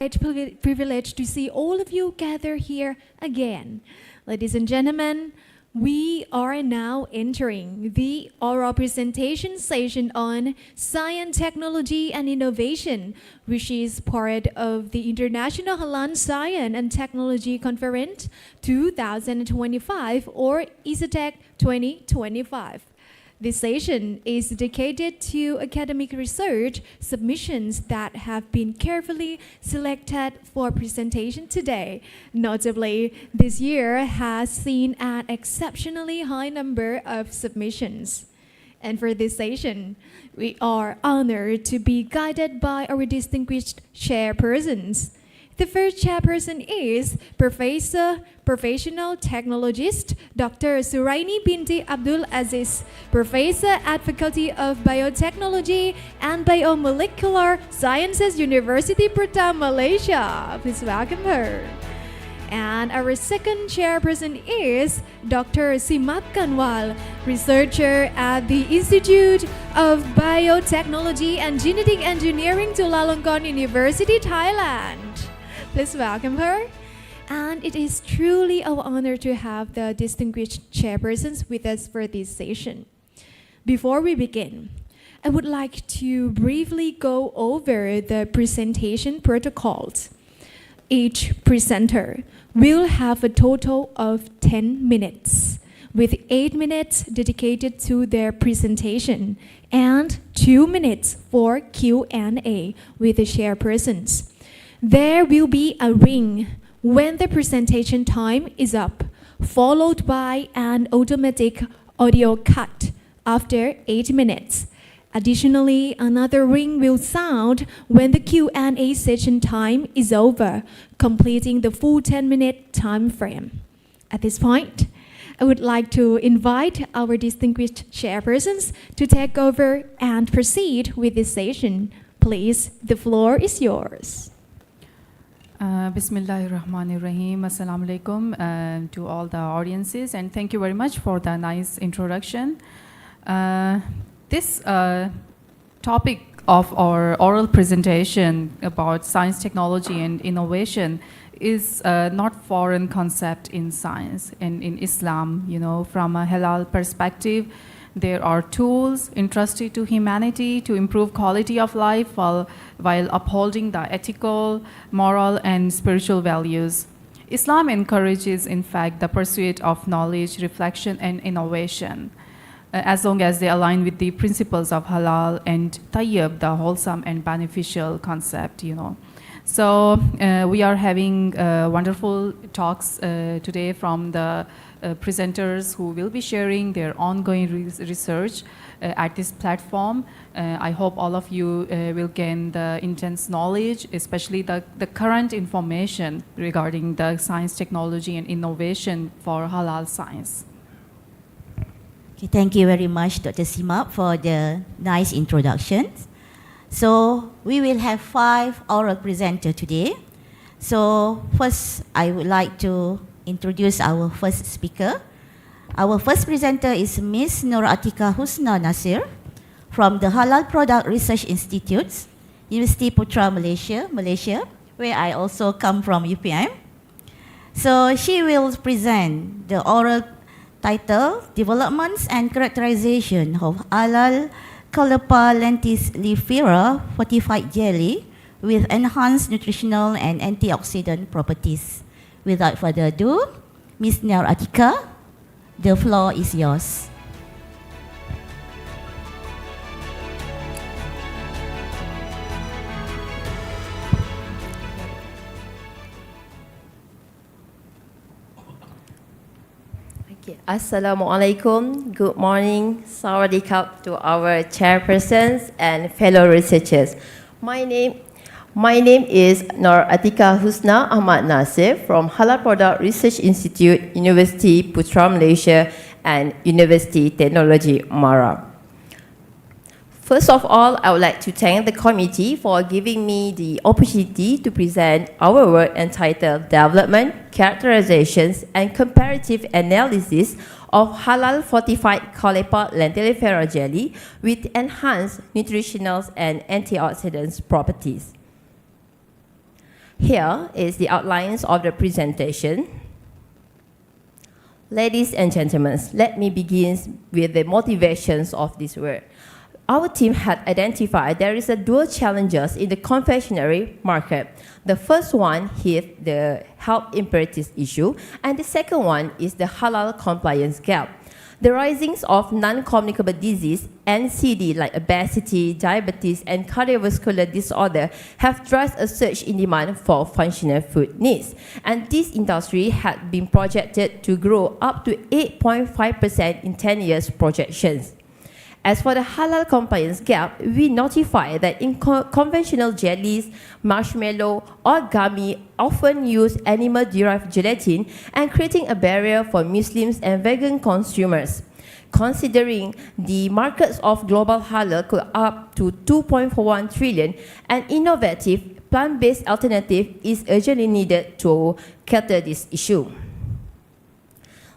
Great privilege to see all of you gather here again. Ladies and gentlemen, we are now entering the oral presentation session on Science, Technology and Innovation, which is part of the International Halal Science and Technology Conference 2025 or ISATEC 2025. This session is dedicated to academic research submissions that have been carefully selected for presentation today. Notably, this year has seen an exceptionally high number of submissions. And for this session, we are honored to be guided by our distinguished chairpersons. The first chairperson is Professional Technologist Dr. Suraini binti Abdul Aziz, Professor at Faculty of Biotechnology and Biomolecular Sciences, University Putra, Malaysia. Please welcome her. And our second chairperson is Dr. Simat Kanwal, researcher at the Institute of Biotechnology and Genetic Engineering, Chulalongkorn University, Thailand. Please welcome her. And it is truly our honor to have the distinguished chairpersons with us for this session. Before we begin, I would like to briefly go over the presentation protocols. Each presenter will have a total of 10 minutes, with 8 minutes dedicated to their presentation and 2 minutes for Q&A with the chairpersons. There will be a ring when the presentation time is up, followed by an automatic audio cut after 8 minutes. Additionally, another ring will sound when the Q&A session time is over, completing the full 10-minute time frame. At this point, I would like to invite our distinguished chairpersons to take over and proceed with this session. Please, the floor is yours. Bismillahirrahmanirrahim. Assalamu alaikum to all the audiences, and thank you very much for the nice introduction. This topic of our oral presentation about science, technology and innovation is not foreign concept in science and in Islam. You know, from a halal perspective, there are tools entrusted to humanity to improve quality of life while upholding the ethical, moral, and spiritual values. Islam encourages, in fact, the pursuit of knowledge, reflection, and innovation, as long as they align with the principles of halal and tayyib, the wholesome and beneficial concept, you know. So we are having wonderful talks today from the presenters who will be sharing their ongoing research at this platform. I hope all of you will gain the intense knowledge, especially the current information regarding the science, technology and innovation for halal science. Okay, thank you very much, Dr. Simap, for the nice introduction. So we will have 5 oral presenters today. So first, I would like to introduce our first speaker. Our first presenter is Ms. Nur Atika Husna Nasir from the Halal Product Research Institute, University Putra, Malaysia, where I also come from UPM. So she will present the oral title, Developments and Characterization of Halal Caulepa lenticellifera fortified jelly with enhanced nutritional and antioxidant properties. Without further ado, Ms. Nur Atika, the floor is yours. Assalamualaikum. Good morning. Sawadee-kap to our chairpersons and fellow researchers. My name is Nur Atika Husna Ahmad Nasir from Halal Product Research Institute, University Putra, Malaysia and University Technology, Mara. First of all, I would like to thank the committee for giving me the opportunity to present our work entitled Development, Characterizations and Comparative Analysis of Halal Fortified Caulepa lenticellifera jelly with enhanced nutritional and antioxidant properties. Here is the outlines of the presentation. Ladies and gentlemen, let me begin with the motivations of this work. Our team had identified there is a dual challenges in the confectionery market. The first one is the health imperatives issue, and the second one is the halal compliance gap. The risings of non-communicable disease, NCD, like obesity, diabetes, and cardiovascular disorder have driven a surge in demand for functional food needs. And this industry had been projected to grow up to 8.5% in 10 years projections. As for the halal compliance gap, we notify that in conventional jellies, marshmallow, or gummy often use animal-derived gelatin and creating a barrier for Muslims and vegan consumers. Considering the markets of global halal could up to 2.41 trillion, an innovative plant-based alternative is urgently needed to cater this issue.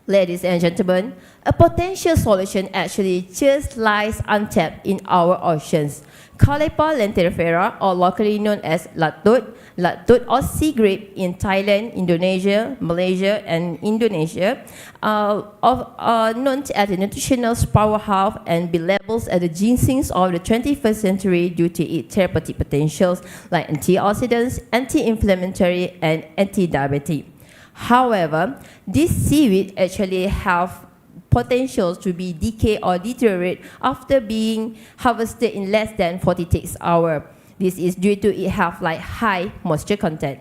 Ladies and gentlemen, a potential solution actually just lies untapped in our oceans. Caulipa lentilifera, or locally known as latut or sea grape in Thailand, Indonesia, Malaysia, and Indonesia, known as the nutritional powerhouse and be labeled as the ginsengs of the 21st century due to its therapeutic potentials like antioxidants, anti-inflammatory, and anti-diabetic. However, this seaweed actually have potential to be decay or deteriorate after being harvested in less than 46 hours. This is due to it have like high moisture content.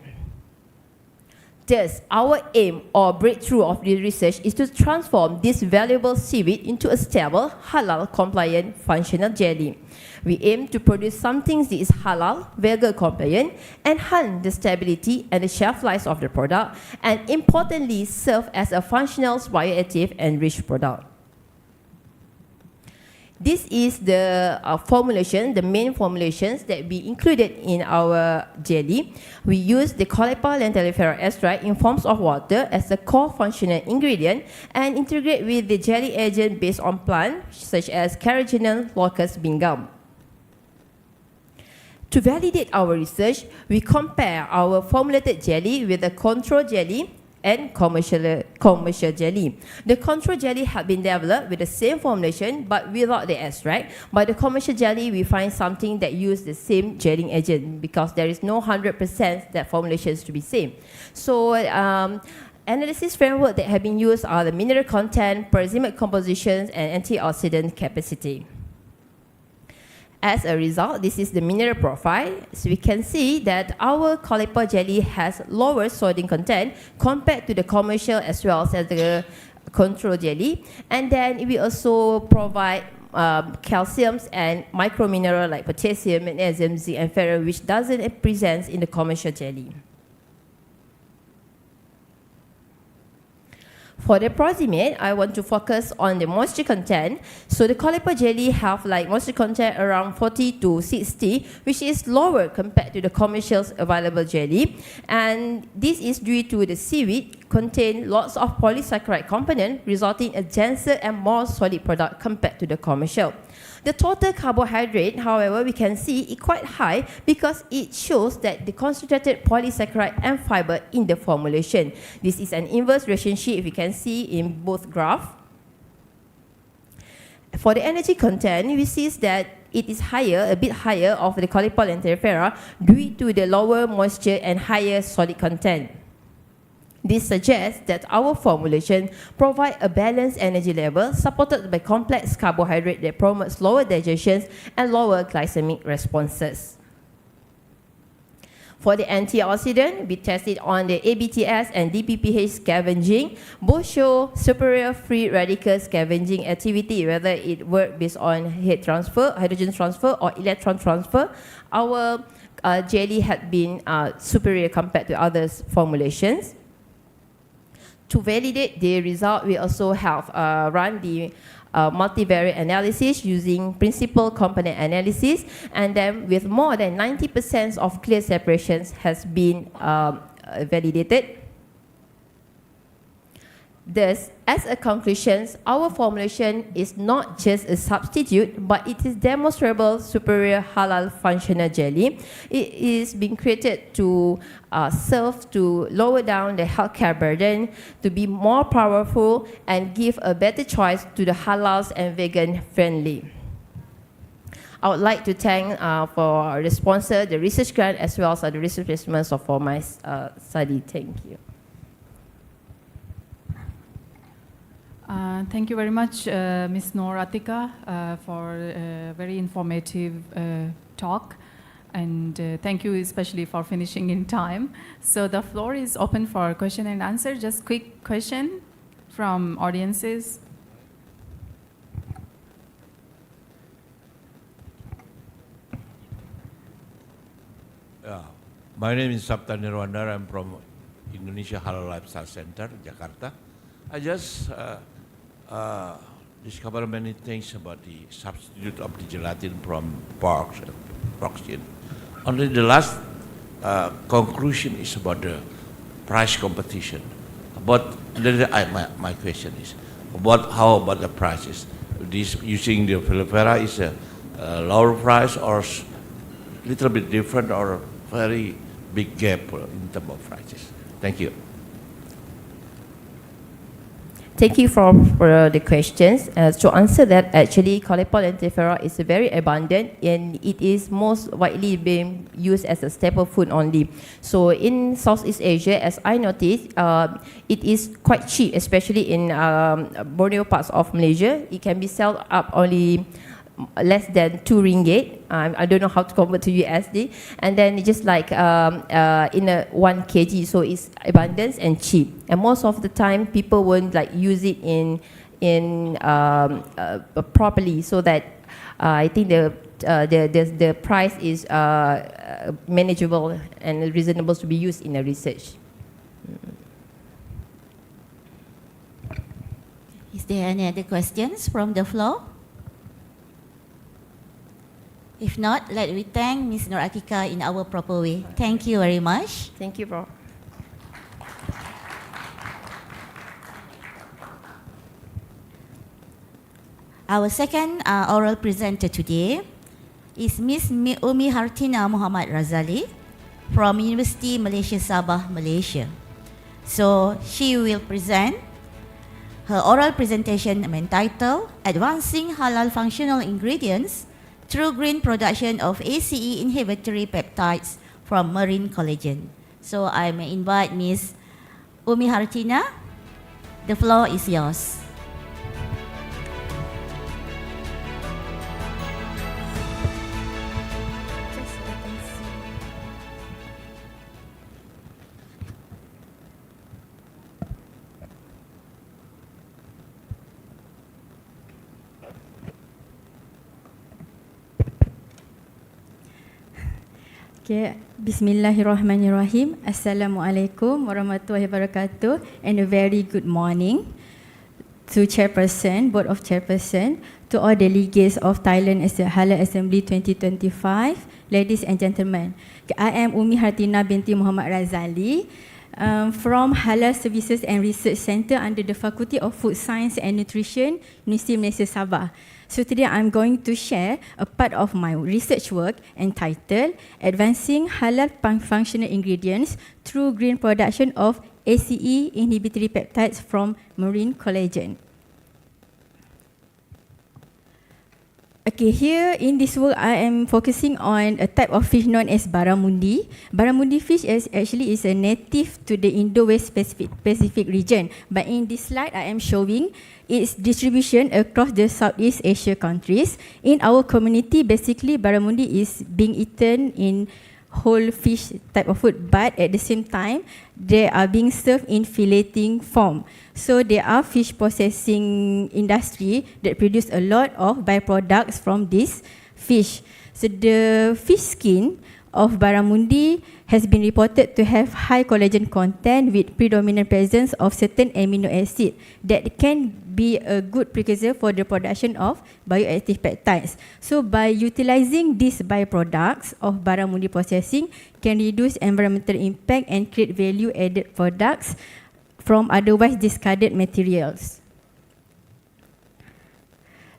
Thus, our aim or breakthrough of the research is to transform this valuable seaweed into a stable, halal-compliant functional jelly. We aim to produce something that is halal, vegan compliant, enhance the stability and the shelf life of the product, and importantly, serve as a functional, bioactive, and rich product. This is the formulation, the main formulations that we included in our jelly. We use the Caulipa lentilifera extract in forms of water as the core functional ingredient and integrate with the jelly agent based on plants such as carrageenan locust bean gum. To validate our research, we compare our formulated jelly with the control jelly and commercial jelly. The control jelly had been developed with the same formulation but without the extract. But the commercial jelly, we find something that uses the same gelling agent because there is no 100% that formulations to be same. So analysis framework that have been used are the mineral content, peroximate compositions, and antioxidant capacity. As a result, this is the mineral profile. So we can see that our Caulipa jelly has lower sodium content compared to the commercial as well as the control jelly. And then we also provide calciums and micromineral like potassium, magnesium, zinc, and ferro, which doesn't present in the commercial jelly. For the proximate, I want to focus on the moisture content. So the Caulipa jelly have like moisture content around 40 to 60, which is lower compared to the commercial available jelly. And this is due to the seaweed contain lots of polysaccharide component, resulting in a denser and more solid product compared to the commercial. The total carbohydrate, however, we can see is quite high because it shows that the concentrated polysaccharide and fiber in the formulation. This is an inverse relationship we can see in both graphs. For the energy content, we see that it is higher, a bit higher of the Caulipa lentilifera due to the lower moisture and higher solid content. This suggests that our formulation provides a balanced energy level supported by complex carbohydrate that promotes lower digestion and lower glycemic responses. For the antioxidant, we tested on the ABTS and DPPH scavenging. Both show superior free radical scavenging activity, whether it works based on heat transfer, hydrogen transfer, or electron transfer. Our jelly had been superior compared to other formulations. To validate the result, we also have run the multivariate analysis using principal component analysis, and then with more than 90% of clear separations has been validated. Thus, as a conclusion, our formulation is not just a substitute, but it is demonstrable superior halal functional jelly. It is being created to serve to lower down the healthcare burden, to be more powerful, and give a better choice to the halal and vegan friendly. I would like to thank for the sponsor, the research grant, as well as the research investments for my study. Thank you. Thank you very much, Ms. Noor Atika, for a very informative talk. And thank you especially for finishing in time. So the floor is open for question and answer. Just quick question from audiences. My name is Sabta Nirwandar. I'm from Indonesia Halal Lifestyle Center, Jakarta. I just discovered many things about the substitute of the gelatin from pork skin. Only the last conclusion is about the price competition. But my question is, how about the prices? This using the Filipera is a lower price or little bit different or very big gap in terms of prices? Thank you. Thank you for the questions. To answer that, actually, Coleopol and Tephra is very abundant and it is most widely being used as a staple food only. So in Southeast Asia, as I noticed, it is quite cheap, especially in Borneo parts of Malaysia. It can be sold up only less than 2 ringgit. I don't know how to convert to USD. And then it's just like in a 1 kg, so it's abundant and cheap. And most of the time, people won't like use it in properly, so that I think the price is manageable and reasonable to be used in the research. Is there any other questions from the floor? If not, let me thank Ms. Noor Atika in our proper way. Thank you very much. Thank you, bro. Our second oral presenter today is Ms. Umi Hartina Muhammad Razali from University Malaysia Sabah, Malaysia. So she will present her oral presentation entitled Advancing Halal Functional Ingredients through green production of ACE inhibitory peptides from marine collagen. So I may invite Ms. Umi Hartina. The floor is yours. Okay. Bismillahirrahmanirrahim. Assalamualaikum warahmatullahi wabarakatuh, and a very good morning to Chairperson, Board of Chairperson, to all delegates of Thailand as a Halal Assembly 2025, ladies and gentlemen. I am Umi Hartina binti Muhammad Razali from Halal Services and Research Center under the Faculty of Food Science and Nutrition, University Malaysia Sabah. So today I'm going to share a part of my research work entitled Advancing Halal Functional Ingredients Through Green Production of ACE Inhibitory Peptides from Marine Collagen. Okay, here in this work, I am focusing on a type of fish known as barramundi. Barramundi fish is actually a native to the Indo-West Pacific region. But in this slide, I am showing its distribution across the Southeast Asia countries. In our community, basically, barramundi is being eaten in whole fish type of food, but at the same time, they are being served in filleting form. So there are fish processing industry that produce a lot of byproducts from this fish. So the fish skin of barramundi has been reported to have high collagen content with predominant presence of certain amino acid that can be a good precursor for the production of bioactive peptides. So by utilizing these byproducts of barramundi processing can reduce environmental impact and create value added products from otherwise discarded materials.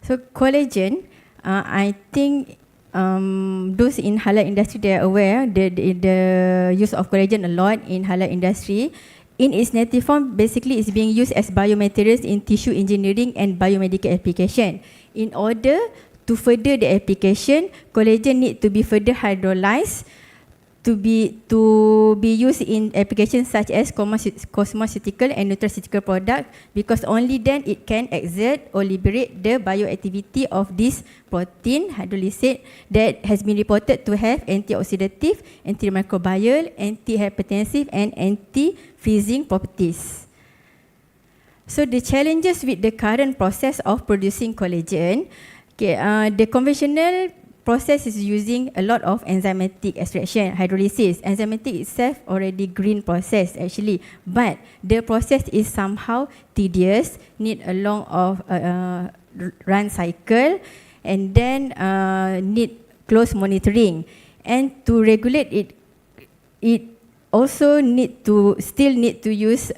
So collagen, I think those in halal industry, they are aware the use of collagen a lot in halal industry. In its native form, basically it's being used as biomaterials in tissue engineering and biomedical application. In order to further the application, collagen need to be further hydrolyzed to be used in applications such as cosmeceutical and nutraceutical products, because only then it can exert or liberate the bioactivity of this protein hydrolysate that has been reported to have antioxidative, antimicrobial, antihypertensive and anti-freezing properties. So the challenges with the current process of producing collagen, the conventional process is using a lot of enzymatic extraction, hydrolysis. Enzymatic itself already green process actually, but the process is somehow tedious, need a long of run cycle, and then need close monitoring. And to regulate it, it also still need to use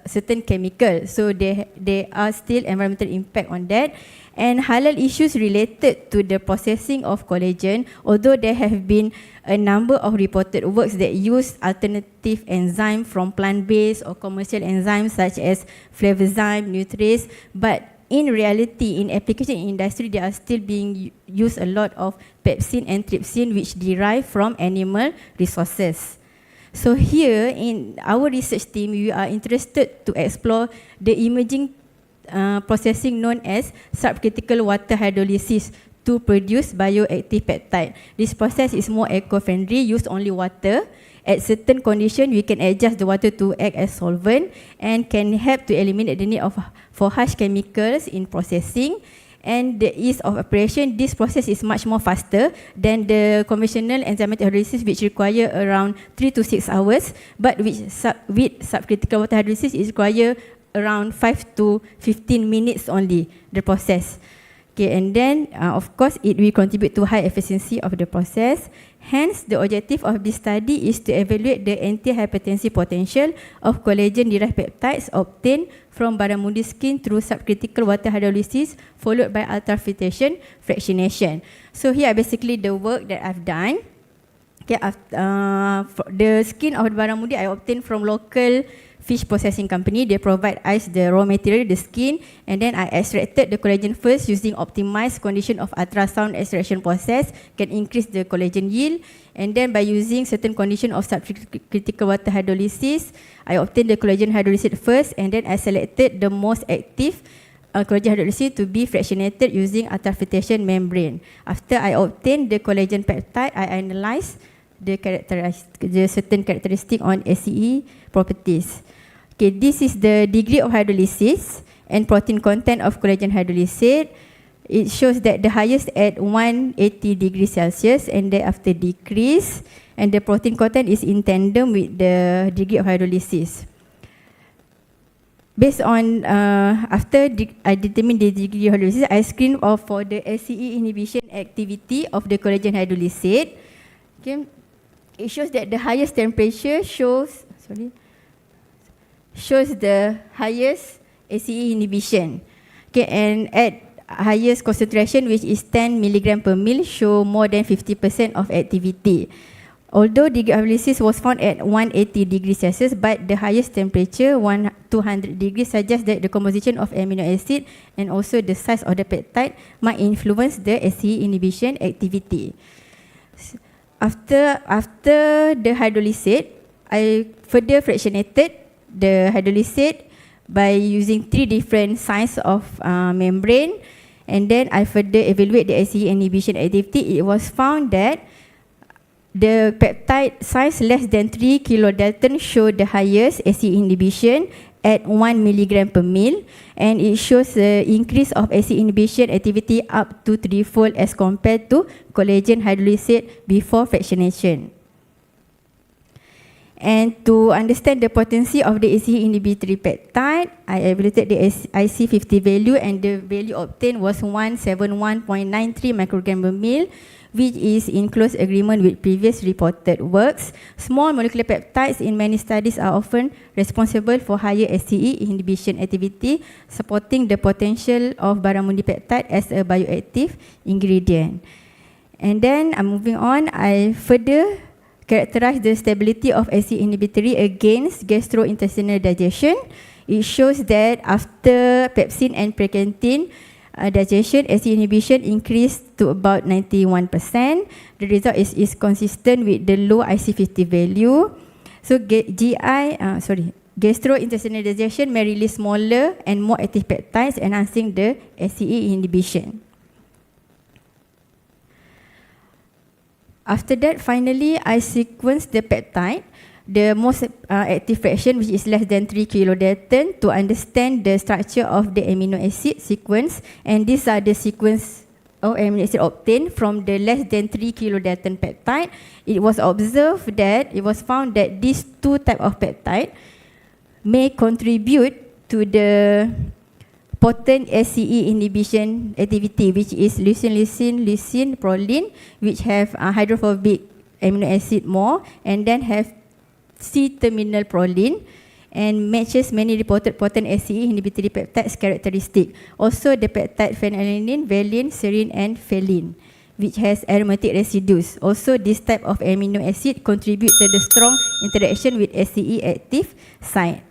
certain chemical. So there are still environmental impact on that. And halal issues related to the processing of collagen, although there have been a number of reported works that use alternative enzyme from plant-based or commercial enzymes such as flavozyme, nutrase, but in reality, in application industry, they are still being used a lot of pepsin and trypsin, which derive from animal resources. So here in our research team, we are interested to explore the emerging processing known as subcritical water hydrolysis to produce bioactive peptide. This process is more eco-friendly, use only water. At certain conditions, we can adjust the water to act as solvent and can help to eliminate the need for harsh chemicals in processing. And the ease of operation, this process is much more faster than the conventional enzymatic hydrolysis, which require around 3 to 6 hours, but with subcritical water hydrolysis, it require around 5 to 15 minutes only, the process. Okay, and then of course it will contribute to high efficiency of the process. Hence, the objective of this study is to evaluate the anti-hypertensive potential of collagen-derived peptides obtained from barramundi skin through subcritical water hydrolysis followed by ultrafiltration fractionation. So here are basically the work that I've done. Okay, the skin of the barramundi I obtained from local fish processing company. They provide us the raw material, the skin, and then I extracted the collagen first using optimized condition of ultrasound extraction process, can increase the collagen yield, and then by using certain condition of subcritical water hydrolysis, I obtained the collagen hydrolysis first, and then I selected the most active collagen hydrolysis to be fractionated using ultrafiltration membrane. After I obtained the collagen peptide, I analyzed the certain characteristic on SCE properties. Okay, this is the degree of hydrolysis and protein content of collagen hydrolysate. It shows that the highest at 180 degrees Celsius and thereafter decrease, and the protein content is in tandem with the degree of hydrolysis. Based on, after I determine the degree of hydrolysis, I screen for the SCE inhibition activity of the collagen hydrolysate. Okay. It shows that the highest temperature shows the highest SCE inhibition. Okay, and at highest concentration, which is 10 milligram per mil, show more than 50% of activity. Although degree of hydrolysis was found at 180 degrees Celsius, but the highest temperature, 200 degrees, suggests that the composition of amino acid and also the size of the peptide might influence the SCE inhibition activity. After the hydrolysate, I further fractionated the hydrolysate by using 3 different sizes of membrane, and then I further evaluate the SCE inhibition activity. It was found that the peptide size less than 3 kilodalton show the highest SCE inhibition at 1 milligram per mil, and it shows the increase of SCE inhibition activity up to 3-fold as compared to collagen hydrolysate before fractionation. And to understand the potency of the SCE inhibitory peptide, I evaluated the IC50 value, and the value obtained was 171.93 microgram per mil, which is in close agreement with previous reported works. Small molecular peptides in many studies are often responsible for higher SCE inhibition activity, supporting the potential of barramundi peptide as a bioactive ingredient. And then moving on, I further characterize the stability of SCE inhibitory against gastrointestinal digestion. It shows that after pepsin and precantin digestion, SCE inhibition increased to about 91%. The result is consistent with the low IC50 value. So gastrointestinal digestion may release smaller and more active peptides, enhancing the SCE inhibition. After that, finally, I sequenced the peptide, the most active fraction, which is less than 3 kilodalton, to understand the structure of the amino acid sequence. And these are the sequence of amino acid obtained from the less than 3 kilodalton peptide. It was found that these two types of peptide may contribute to the potent SCE inhibition activity, which is leucine, proline, which have hydrophobic amino acid more, and then have C-terminal proline, and matches many reported potent SCE inhibitory peptides characteristic. Also, the peptide phenylalanine, valine, serine, and valine, which has aromatic residues. Also, this type of amino acid contribute to the strong interaction with SCE active site.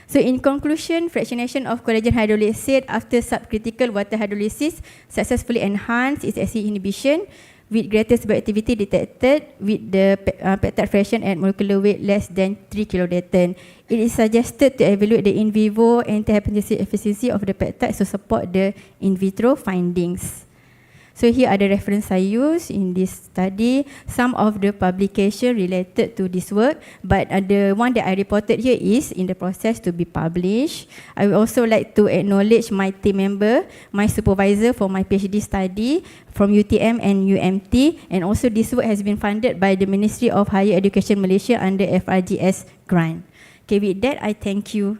So in conclusion, fractionation of collagen hydrolysate after subcritical water hydrolysis successfully enhanced its SCE inhibition, with greatest bioactivity detected with the peptide fraction at molecular weight less than 3 kilodalton. It is suggested to evaluate the in vivo antihypertensive efficiency of the peptides to support the in vitro findings. So here are the reference I use in this study, some of the publication related to this work, but the one that I reported here is in the process to be published. I would also like to acknowledge my team member, my supervisor for my PhD study from UTM and UMT, and also this work has been funded by the Ministry of Higher Education Malaysia under FRGS grant. Okay, with that, I thank you.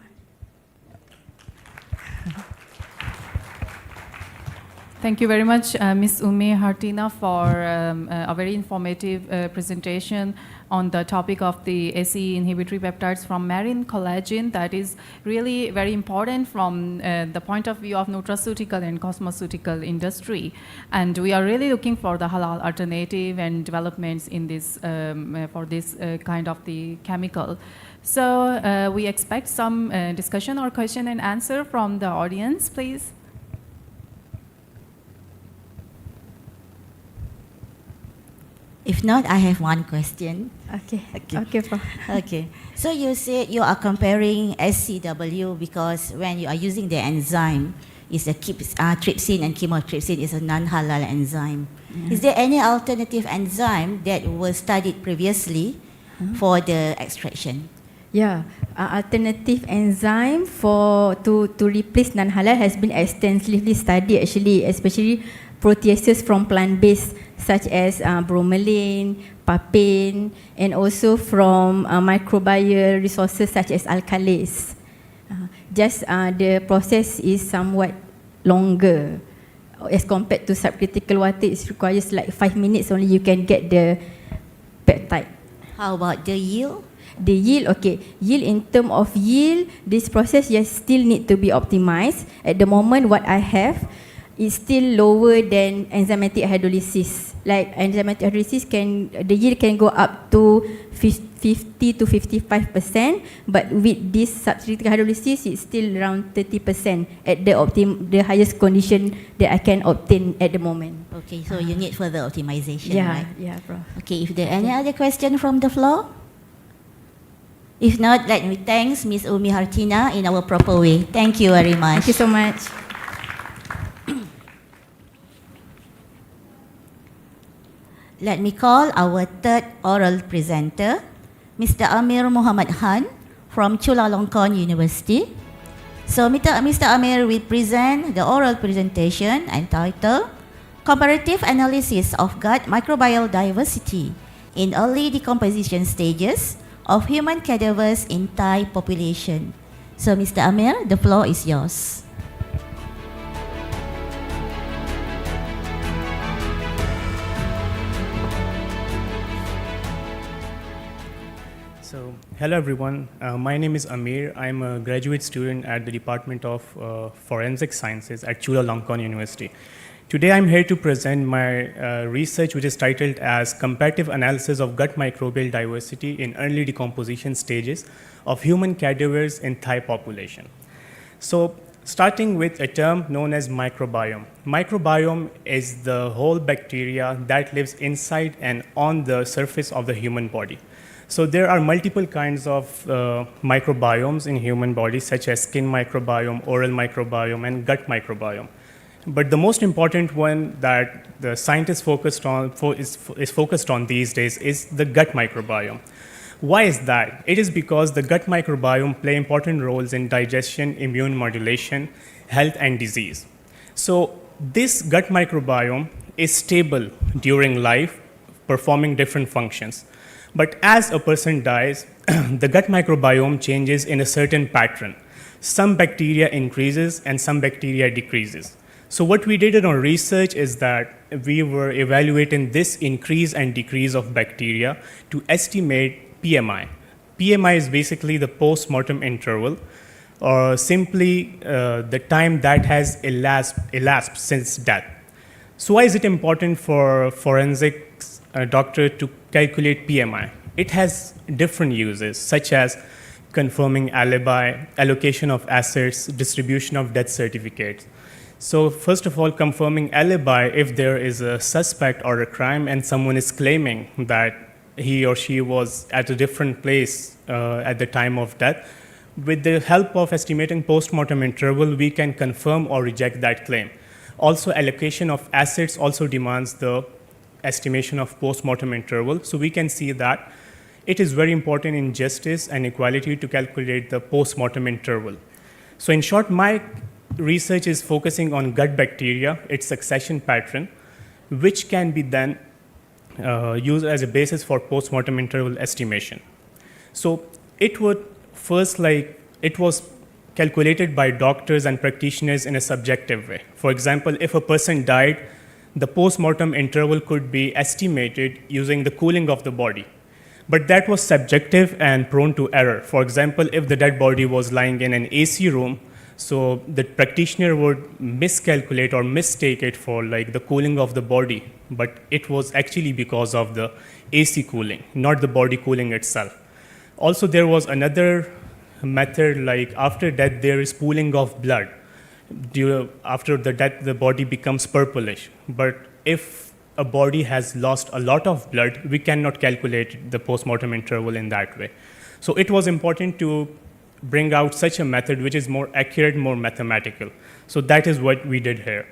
Thank you very much, Ms. Umi Hartina, for a very informative presentation on the topic of the SCE inhibitory peptides from marine collagen. That is really very important from the point of view of nutraceutical and cosmeceutical industry. And we are really looking for the halal alternative and developments in this for this kind of the chemical. So we expect some discussion or question and answer from the audience, please. If not, I have one question. Okay, Prof. Okay. So you said you are comparing SCW because when you are using the enzyme, is a trypsin and chymotrypsin is a non-halal enzyme. Yeah. Is there any alternative enzyme that was studied previously for the extraction? Yeah, alternative enzyme to replace non-halal has been extensively studied actually, especially proteases from plant-based such as bromelain, papain, and also from microbial resources such as alkalase. Just the process is somewhat longer as compared to subcritical water. It requires like 5 minutes only you can get the peptide. How about the yield? The yield, okay. Yield, in terms of yield, this process still need to be optimized. At the moment, what I have is still lower than enzymatic hydrolysis. Like enzymatic hydrolysis, the yield can go up to 50 to 55%, but with this subcritical hydrolysis, it's still around 30% at the highest condition that I can obtain at the moment. Okay, so you need further optimization, right? Yeah, Prof. Okay, if there are any other question from the floor? If not, let me thank Ms. Umi Hartina in our proper way. Thank you very much. Thank you so much. Let me call our third oral presenter, Mr. Amir Muhammad Khan from Chulalongkorn University. So Mr. Amir will present the oral presentation entitled Comparative Analysis of Gut Microbial Diversity in Early Decomposition Stages of Human Cadavers in Thai Population. So Mr. Amir, the floor is yours. Hello everyone, my name is Amir. I'm a graduate student at the Department of Forensic Sciences at Chulalongkorn University. Today I'm here to present my research, which is titled as Comparative Analysis of Gut Microbial Diversity in Early Decomposition Stages of Human Cadavers in Thai Population. So starting with a term known as microbiome. Microbiome is the whole bacteria that lives inside and on the surface of the human body. So there are multiple kinds of microbiomes in human body, such as skin microbiome, oral microbiome, and gut microbiome. But the most important one that the scientists is focused on these days is the gut microbiome. Why is that? It is because the gut microbiome play important roles in digestion, immune modulation, health, and disease. So this gut microbiome is stable during life, performing different functions. But as a person dies, the gut microbiome changes in a certain pattern. Some bacteria increases and some bacteria decreases. So what we did in our research is that we were evaluating this increase and decrease of bacteria to estimate PMI. PMI is basically the post-mortem interval, or simply the time that has elapsed since death. So why is it important for forensics doctor to calculate PMI? It has different uses, such as confirming alibi, allocation of assets, distribution of death certificates. So first of all, confirming alibi, if there is a suspect or a crime and someone is claiming that he or she was at a different place at the time of death, with the help of estimating post-mortem interval, we can confirm or reject that claim. Also, allocation of assets also demands the estimation of post-mortem interval. So we can see that it is very important in justice and equality to calculate the post-mortem interval. So in short, my research is focusing on gut bacteria, its succession pattern, which can be then used as a basis for post-mortem interval estimation. So it was calculated by doctors and practitioners in a subjective way. For example, if a person died, the post-mortem interval could be estimated using the cooling of the body. But that was subjective and prone to error. For example, if the dead body was lying in an AC room, so the practitioner would miscalculate or mistake it for like the cooling of the body, but it was actually because of the AC cooling, not the body cooling itself. Also, there was another method, like after death, there is pooling of blood. After the death, the body becomes purplish. But if a body has lost a lot of blood, we cannot calculate the post-mortem interval in that way. So it was important to bring out such a method which is more accurate, more mathematical. So that is what we did here.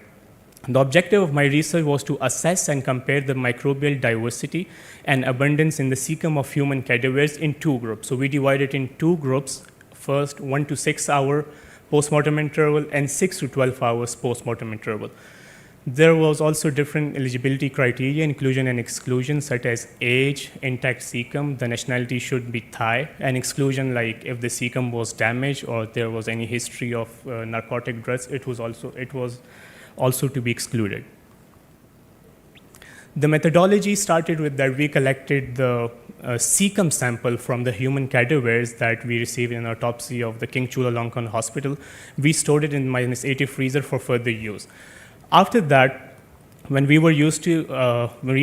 The objective of my research was to assess and compare the microbial diversity and abundance in the cecum of human cadavers in two groups. So we divided in two groups, first 1 to 6 hour post-mortem interval and 6 to 12 hours post-mortem interval. There was also different eligibility criteria, inclusion and exclusion, such as age, intact cecum, the nationality should be Thai, and exclusion like if the cecum was damaged or there was any history of narcotic drugs, it was also to be excluded. The methodology started with that we collected the cecum sample from the human cadavers that we received in autopsy of the King Chulalongkorn Hospital. We stored it in -80 freezer for further use. After that, when we were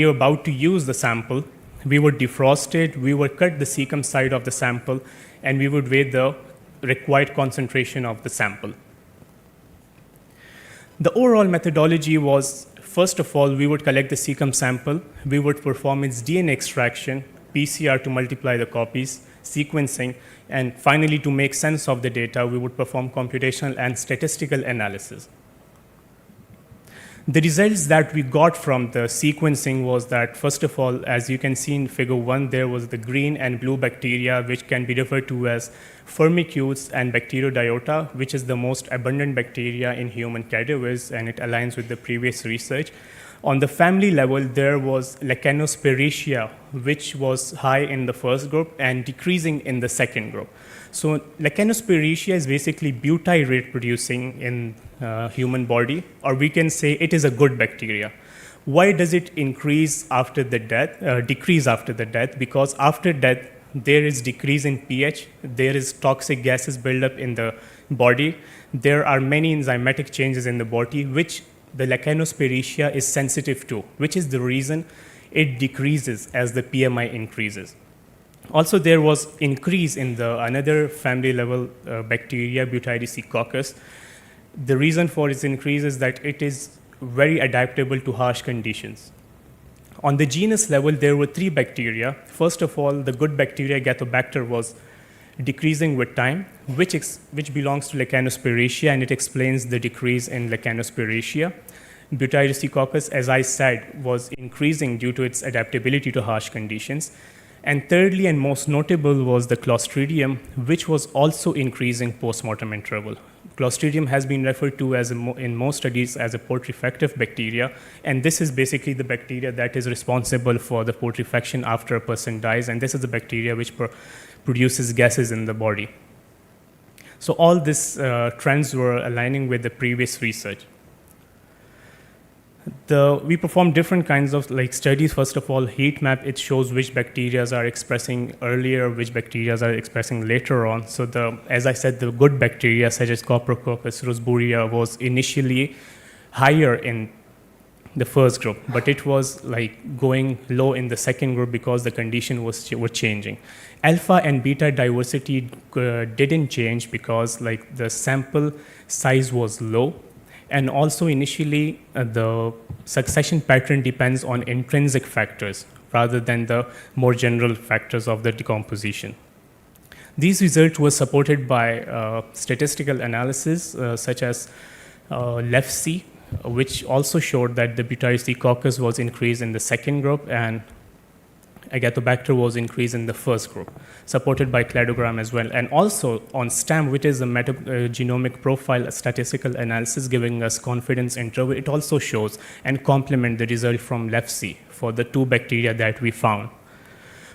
about to use the sample, we would defrost it, we would cut the cecum side of the sample, and we would weigh the required concentration of the sample. The overall methodology was, first of all, we would collect the cecum sample, we would perform its DNA extraction, PCR to multiply the copies, sequencing, and finally, to make sense of the data, we would perform computational and statistical analysis. The results that we got from the sequencing was that, first of all, as you can see in figure 1, there was the green and blue bacteria, which can be referred to as firmicutes and Bacterobiota, which is the most abundant bacteria in human cadavers, and it aligns with the previous research. On the family level, there was Lecanospiraceae, which was high in the first group and decreasing in the second group. So Lecanospiraceae is basically butyrate producing in human body, or we can say it is a good bacteria. Why does it increase after the death, decrease after the death? Because after death, there is decrease in pH, there is toxic gases buildup in the body, there are many enzymatic changes in the body which the Lecanospiraceae is sensitive to, which is the reason it decreases as the PMI increases. Also, there was increase in the another family level bacteria, Butyricicoccus. The reason for its increase is that it is very adaptable to harsh conditions. On the genus level, there were 3 bacteria. First of all, the good bacteria, Gathobacter, was decreasing with time, which belongs to Lecanospiraceae, and it explains the decrease in Lecanospiraceae. Butyricicoccus, as I said, was increasing due to its adaptability to harsh conditions. And thirdly, and most notable, was the Clostridium, which was also increasing post-mortem interval. Clostridium has been referred to as in most studies as a putrefactive bacteria, and this is basically the bacteria that is responsible for the putrefaction after a person dies, and this is the bacteria which produces gases in the body. So all these trends were aligning with the previous research. We performed different kinds of studies. First of all, heat map, it shows which bacteria are expressing earlier, which bacteria are expressing later on. So as I said, the good bacteria such as Coprococcus roseburia was initially higher in the first group, but it was going low in the second group because the condition were changing. Alpha and beta diversity didn't change because the sample size was low. And also initially, the succession pattern depends on intrinsic factors rather than the more general factors of the decomposition. These results were supported by statistical analysis such as 𝑉𝑳𝑨, which also showed that the Butyricicoccus was increased in the second group and Agathobacter was increased in the first group, supported by cladogram as well. And also on STAM, which is a metagenomic profile statistical analysis giving us confidence interval, it also shows and complement the result from 𝑉𝑳𝑨 for the 2 bacteria that we found.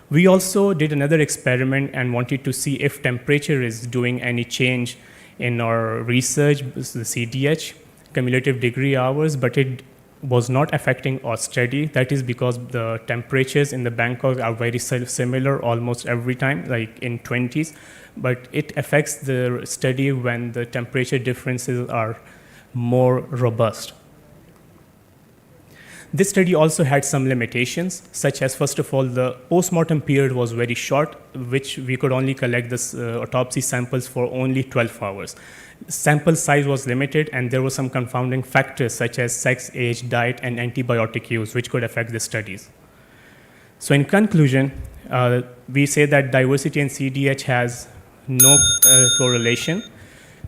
We also did another experiment and wanted to see if temperature is doing any change in our research, the CDH, cumulative degree hours, but it was not affecting our study. That is because the temperatures in the Bangkok are very similar almost every time, in 20s, but it affects the study when the temperature differences are more robust. This study also had some limitations, such as, first of all, the post-mortem period was very short, which we could only collect the autopsy samples for only 12 hours. Sample size was limited, and there were some confounding factors such as sex, age, diet, and antibiotic use, which could affect the studies. So in conclusion, we say that diversity in CDH has no correlation,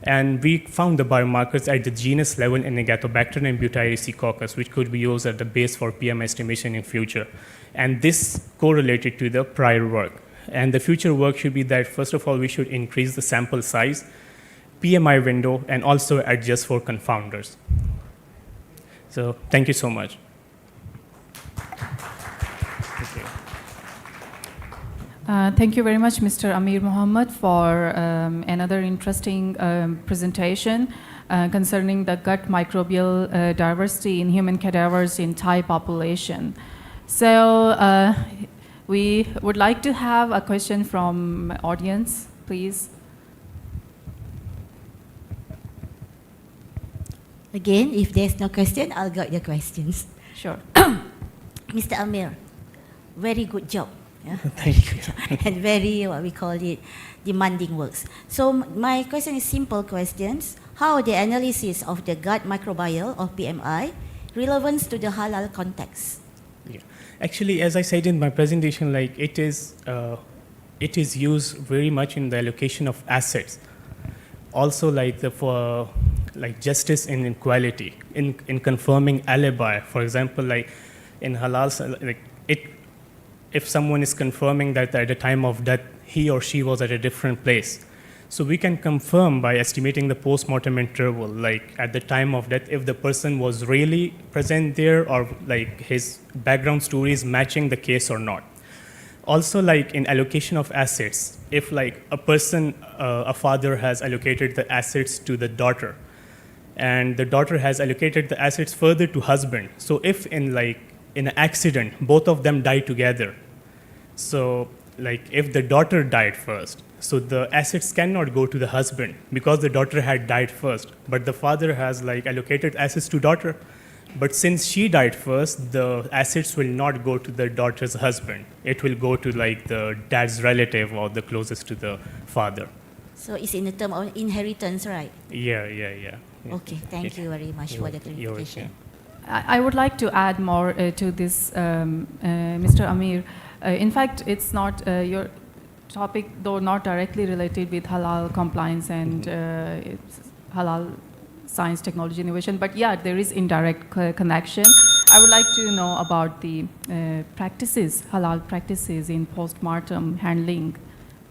and we found the biomarkers at the genus level in Agathobacter and Butyricicoccus, which could be used as the base for PM estimation in future. And this correlated to the prior work. And the future work should be that, first of all, we should increase the sample size, PMI window, and also adjust for confounders. So thank you so much. Thank you very much, Mr. Amir Mohammed, for another interesting presentation concerning the gut microbial diversity in human cadavers in Thai population. So we would like to have a question from audience, please. Again, if there's no question, I'll get your questions. Sure. Mr. Amir, very good job. Yeah? Thank you. And very, what we call it, demanding works. So my question is simple questions. How the analysis of the gut microbiome of PMI relevance to the halal context? Yeah. Actually, as I said in my presentation, it is used very much in the allocation of assets. Also, for justice in equality, in confirming alibi. For example, in halal, if someone is confirming that at the time of death, he or she was at a different place. So we can confirm by estimating the post-mortem interval, at the time of death, if the person was really present there or his background story is matching the case or not. Also, in allocation of assets, if a person, a father has allocated the assets to the daughter, and the daughter has allocated the assets further to husband. So if in an accident, both of them die together, so like if the daughter died first, so the assets cannot go to the husband because the daughter had died first, but the father has like allocated assets to daughter. But since she died first, the assets will not go to the daughter's husband. It will go to like the dad's relative or the closest to the father. So it's in the term of inheritance, right? Yeah. Okay, thank you very much for the You're clarification. I would like to add more to this, Mr. Amir. In fact, it's not your topic, though not directly related with halal compliance and it's halal science, technology, innovation, but yeah, there is indirect connection. I would like to know about the practices, halal practices in post-mortem handling.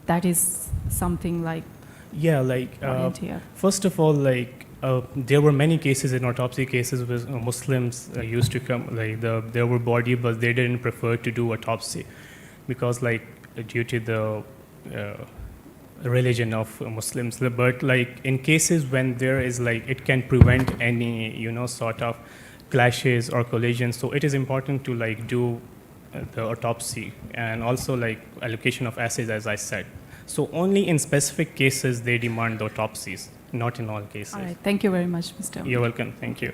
That is something like volunteer. First of all, there were many cases in autopsy cases where Muslims used to come, there were body, but they didn't prefer to do autopsy because due to the religion of Muslims. But in cases when there is it can prevent any sort of clashes or collisions, so it is important to do the autopsy and also allocation of acids, as I said. So only in specific cases they demand the autopsies, not in all cases. All right, thank you very much, Mr. Amir. You're welcome, thank you.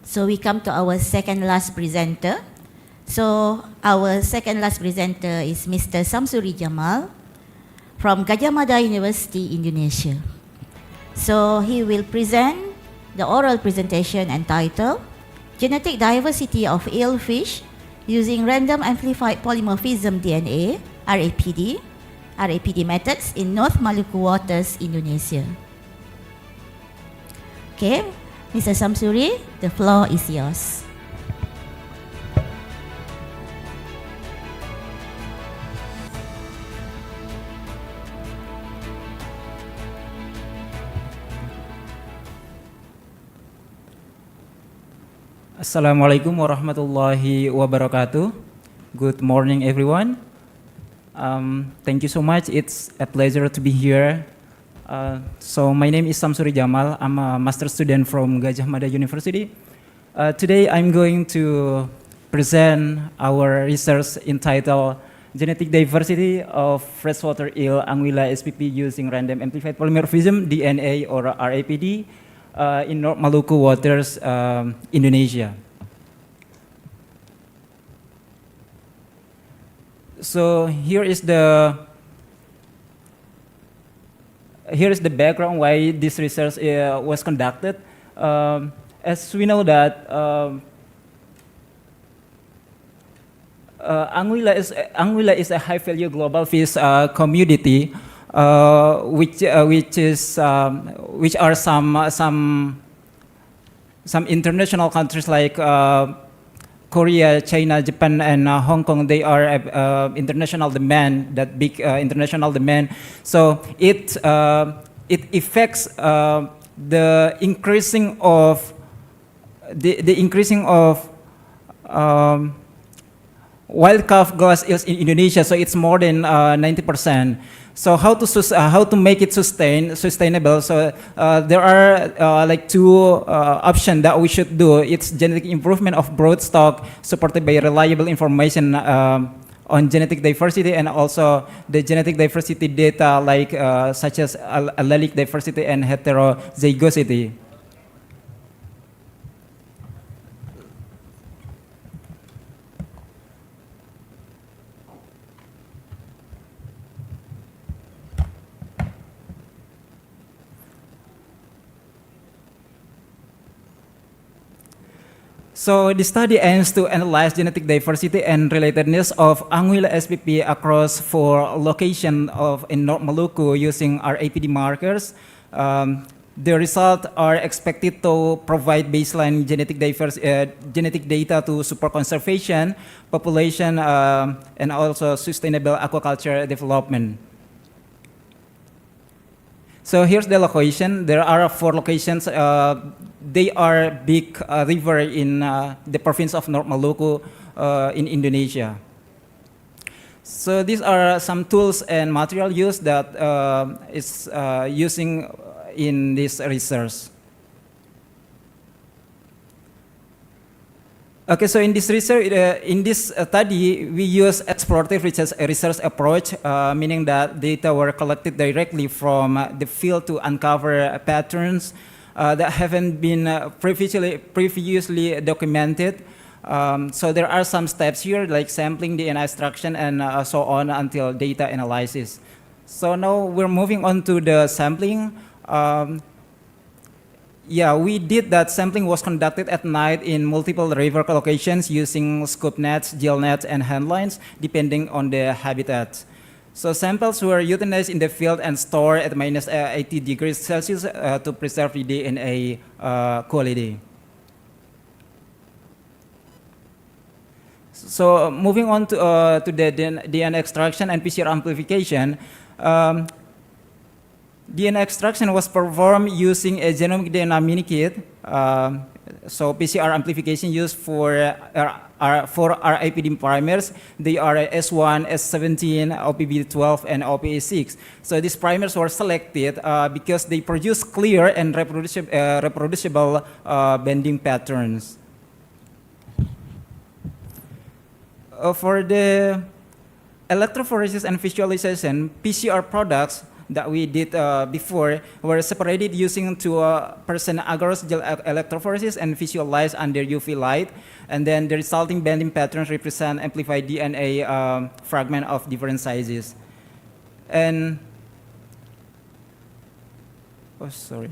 So we come to our second last presenter. So our second last presenter is Mr. Samsuri Jamal from Gadjah Mada University, Indonesia. So he will present the oral presentation entitled Genetic Diversity of Eelfish Using Random Amplified Polymorphism DNA, RAPD methods in North Maluku waters, Indonesia. Okay, Mr. Samsuri, the floor is yours. Assalamualaikum warahmatullahi wabarakatuh. Good morning, everyone. Thank you so much. It's a pleasure to be here. So my name is Samsuri Jamal. I'm a master student from Gadjah Mada University. Today I'm going to present our research entitled Genetic Diversity of Freshwater Eel Anguilla SPP Using Random Amplified Polymorphism DNA or RAPD in North Maluku waters, Indonesia. So here is the background why this research was conducted. As we know that Anguilla is a high-value global fish commodity, which are some international countries like Korea, China, Japan, and Hong Kong. They are international demand, that big international demand. So it affects the increasing of wild caught glass eels in Indonesia. So it's more than 90%. So how to make it sustainable? So there are two options that we should do. It's genetic improvement of broodstock supported by reliable information on genetic diversity, and also the genetic diversity data such as allelic diversity and heterozygosity. So the study aims to analyze genetic diversity and relatedness of Anguilla SPP across 4 locations in North Maluku using RAPD markers. The results are expected to provide baseline genetic data to support conservation, population, and also sustainable aquaculture development. So here's the location. There are 4 locations. They are big river in the province of North Maluku in Indonesia. So these are some tools and material used that is using in this research. Okay, so in this research, in this study, we use explorative research approach, meaning that data were collected directly from the field to uncover patterns that haven't been previously documented. So there are some steps here, like sampling, DNA extraction, and so on until data analysis. So now we're moving on to the sampling. Yeah, we did that. Sampling was conducted at night in multiple river locations using scoop nets, gel nets, and handlines, depending on the habitat. So samples were utilized in the field and stored at minus 80 degrees Celsius to preserve the DNA quality. So moving on to the DNA extraction and PCR amplification, DNA extraction was performed using a genomic DNA mini kit. So PCR amplification used for RAPD primers. They are S1, S17, OPB12, and OPA6. So these primers were selected because they produce clear and reproducible bending patterns. For the electrophoresis and visualization, PCR products that we did before were separated using 2% agarose gel electrophoresis and visualized under UV light. And then the resulting bending patterns represent amplified DNA fragment of different sizes. And, oh, sorry.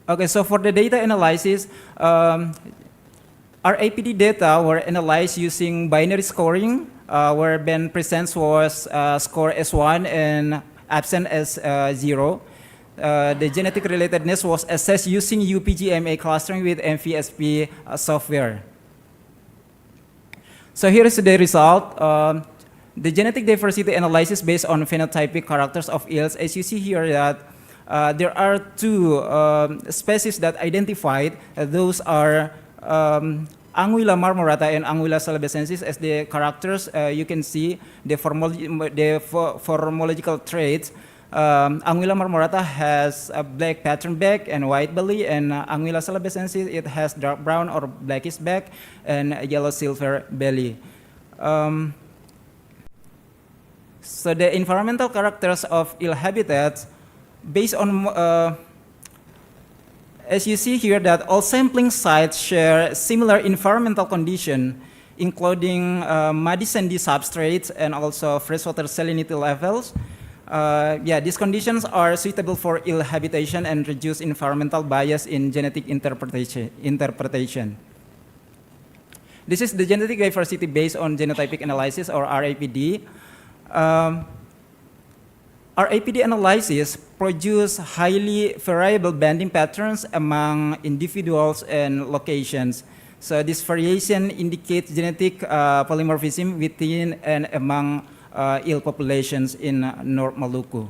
Okay, so for the data analysis, our APD data were analyzed using binary scoring, where Ben presents was score S1 and absent as 0. The genetic relatedness was assessed using UPGMA clustering with 𝑚𝑯𝑨𝑵 software. So here is the result. The genetic diversity analysis based on phenotypic characters of yields. As you see here that there are two species that identified. Those are Anguilla marmorata and Anguilla salabescensis as the characters. You can see the formological traits. Anguilla marmorata has a black pattern back and white belly, and Anguilla salabescensis, it has dark brown or blackish back and yellow silver belly. So the environmental characters of ill habitats, based on as you see here that all sampling sites share similar environmental condition, including muddy sandy substrates and also freshwater salinity levels. Yeah, these conditions are suitable for ill habitation and reduce environmental bias in genetic interpretation. This is the genetic diversity based on genotypic analysis, or RAPD. RAPD analysis produce highly variable banding patterns among individuals and locations. So this variation indicates genetic polymorphism within and among ill populations in North Maluku.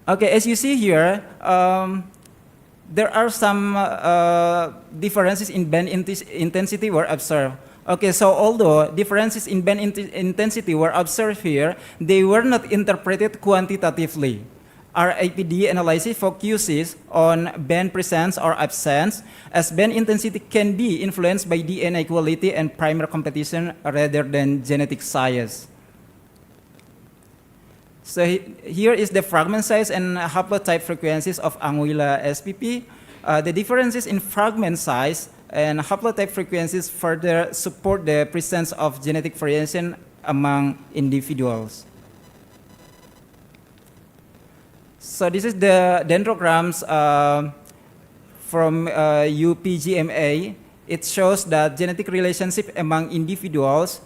Okay, as you see here, there are some differences in band intensity were observed. Okay, so although differences in band intensity were observed here, they were not interpreted quantitatively. Our APD analysis focuses on band presence or absence, as band intensity can be influenced by DNA quality and primer competition rather than genetic size. So here is the fragment size and haplotype frequencies of Anguilla spp. The differences in fragment size and haplotype frequencies further support the presence of genetic variation among individuals. So this is the dendrograms from UPGMA. It shows that genetic relationship among individuals,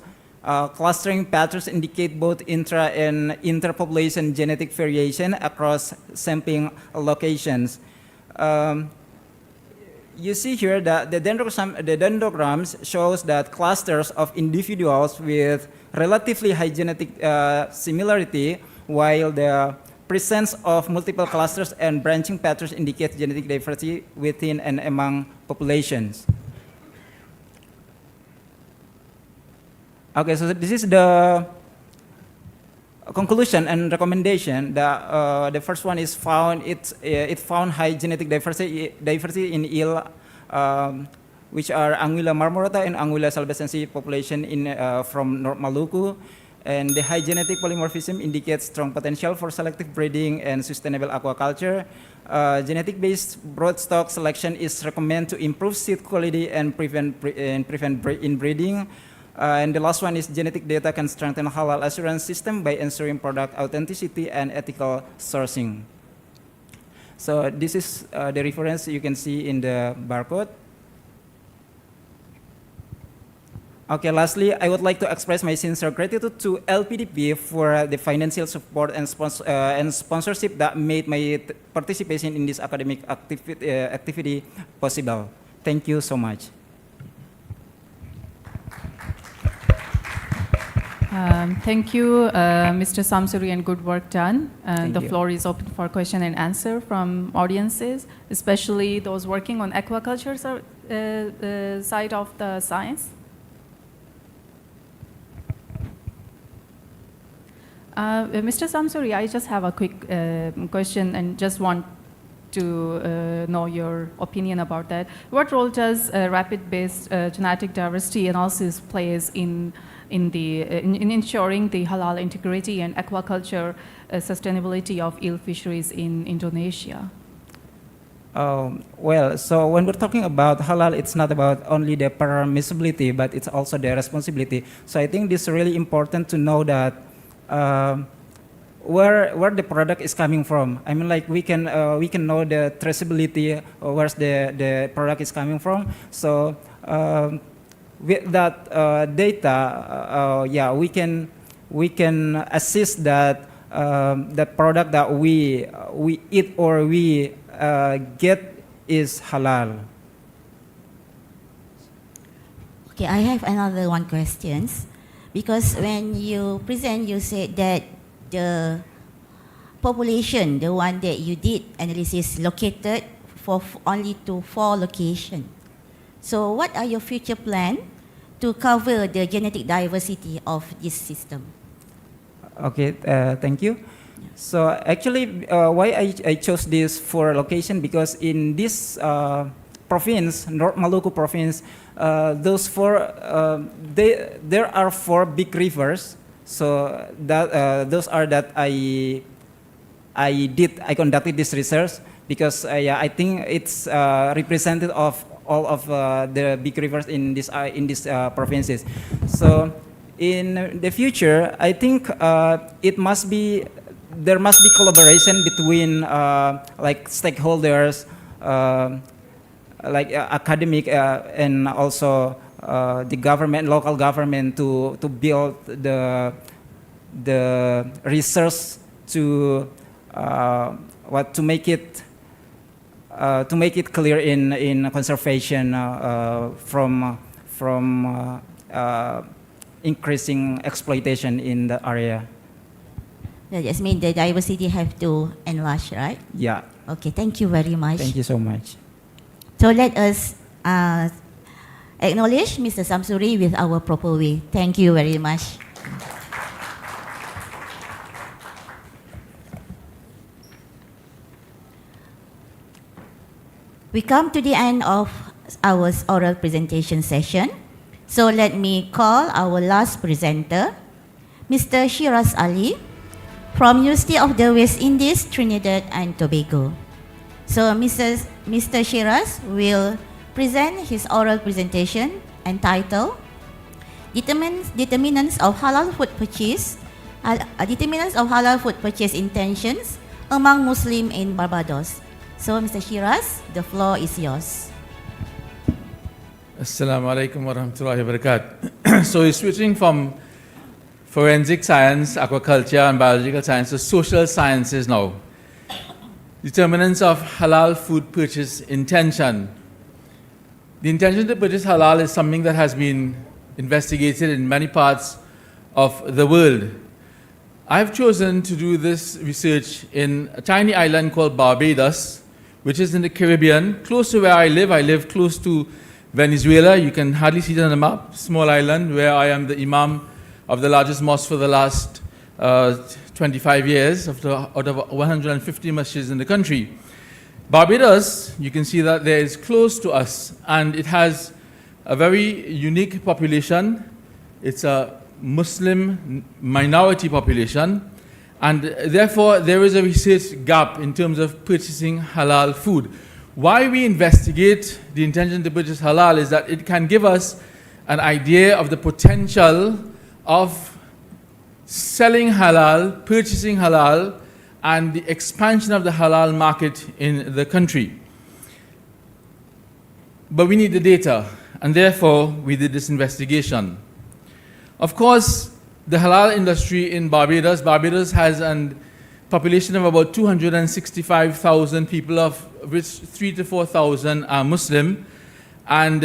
clustering patterns indicate both intra and interpopulation genetic variation across sampling locations. You see here that the dendrograms shows that clusters of individuals with relatively high genetic similarity, while the presence of multiple clusters and branching patterns indicates genetic diversity within and among populations. Okay, so this is the conclusion and recommendation. The first one is it found high genetic diversity in eel, which are Anguilla marmorata and Anguilla salvesensis population from North Maluku. And the high genetic polymorphism indicates strong potential for selective breeding and sustainable aquaculture. Genetic-based broodstock selection is recommended to improve seed quality and prevent inbreeding. And the last one is genetic data can strengthen halal assurance system by ensuring product authenticity and ethical sourcing. So this is the reference you can see in the barcode. Okay, lastly, I would like to express my sincere gratitude to LPDP for the financial support and sponsorship that made my participation in this academic activity possible. Thank you so much. Thank you, Mr. Samsuri, and good work done. The floor is open for question and answer from audiences, especially those working on aquaculture side of the science. Mr. Samsuri, I just have a quick question and just want to know your opinion about that. What role does rapid-based genetic diversity analysis plays in ensuring the halal integrity and aquaculture sustainability of eel fisheries in Indonesia? Well, so when we're talking about halal, it's not about only the permissibility, but it's also the responsibility. So I think this is really important to know that where the product is coming from. I mean, like we can know the traceability, where the product is coming from. So with that data, yeah, we can assist that that product that we eat or we get is halal. Okay, I have another one questions. Because when you present, you said that the population, the one that you did analysis, located for only to 4 locations. So what are your future plans to cover the genetic diversity of this system? Okay, thank you. So actually, why I chose this 4 location, because in this province, North Maluku province, those 4, there are 4 big rivers. So that those are that I conducted this research because yeah, I think it's representative of all of the big rivers in this provinces. So in the future, I think there must be collaboration between like stakeholders, like academic and also the government, local government, to build the research to make it clear in conservation from increasing exploitation in the area. That just means the diversity have to enlarge, right? Yeah. Okay, thank you very much. Thank you so much. So let us acknowledge Mr. Samsuri with our proper way. Thank you very much. We come to the end of our oral presentation session. So let me call our last presenter, Mr. Shiraz Ali, from University of the West Indies, Trinidad and Tobago. So Mr. Shiraz will present his oral presentation entitled Determinants of Halal Food Purchase, Determinants of Halal Food Purchase Intentions among Muslims in Barbados. So Mr. Shiraz, the floor is yours. Assalamu alaikum wa rahmatullahi wa barakatuh. So we're switching from forensic science, aquaculture and biological science to social sciences now. Determinants of halal food purchase intention. The intention to purchase halal is something that has been investigated in many parts of the world. I've chosen to do this research in a tiny island called Barbados, which is in the Caribbean, close to where I live. I live close to Venezuela. You can hardly see it on the map. Small island where I am the imam of the largest mosque for the last 25 years out of 150 masjids in the country. Barbados, you can see that there is close to us, and it has a very unique population. It's a Muslim minority population, and therefore there is a research gap in terms of purchasing halal food. Why we investigate the intention to purchase halal is that it can give us an idea of the potential of selling halal, purchasing halal, and the expansion of the halal market in the country. But we need the data, and therefore we did this investigation. Of course, the halal industry in Barbados has a population of about 265,000 people, of which 3,000 to 4,000 are Muslim, and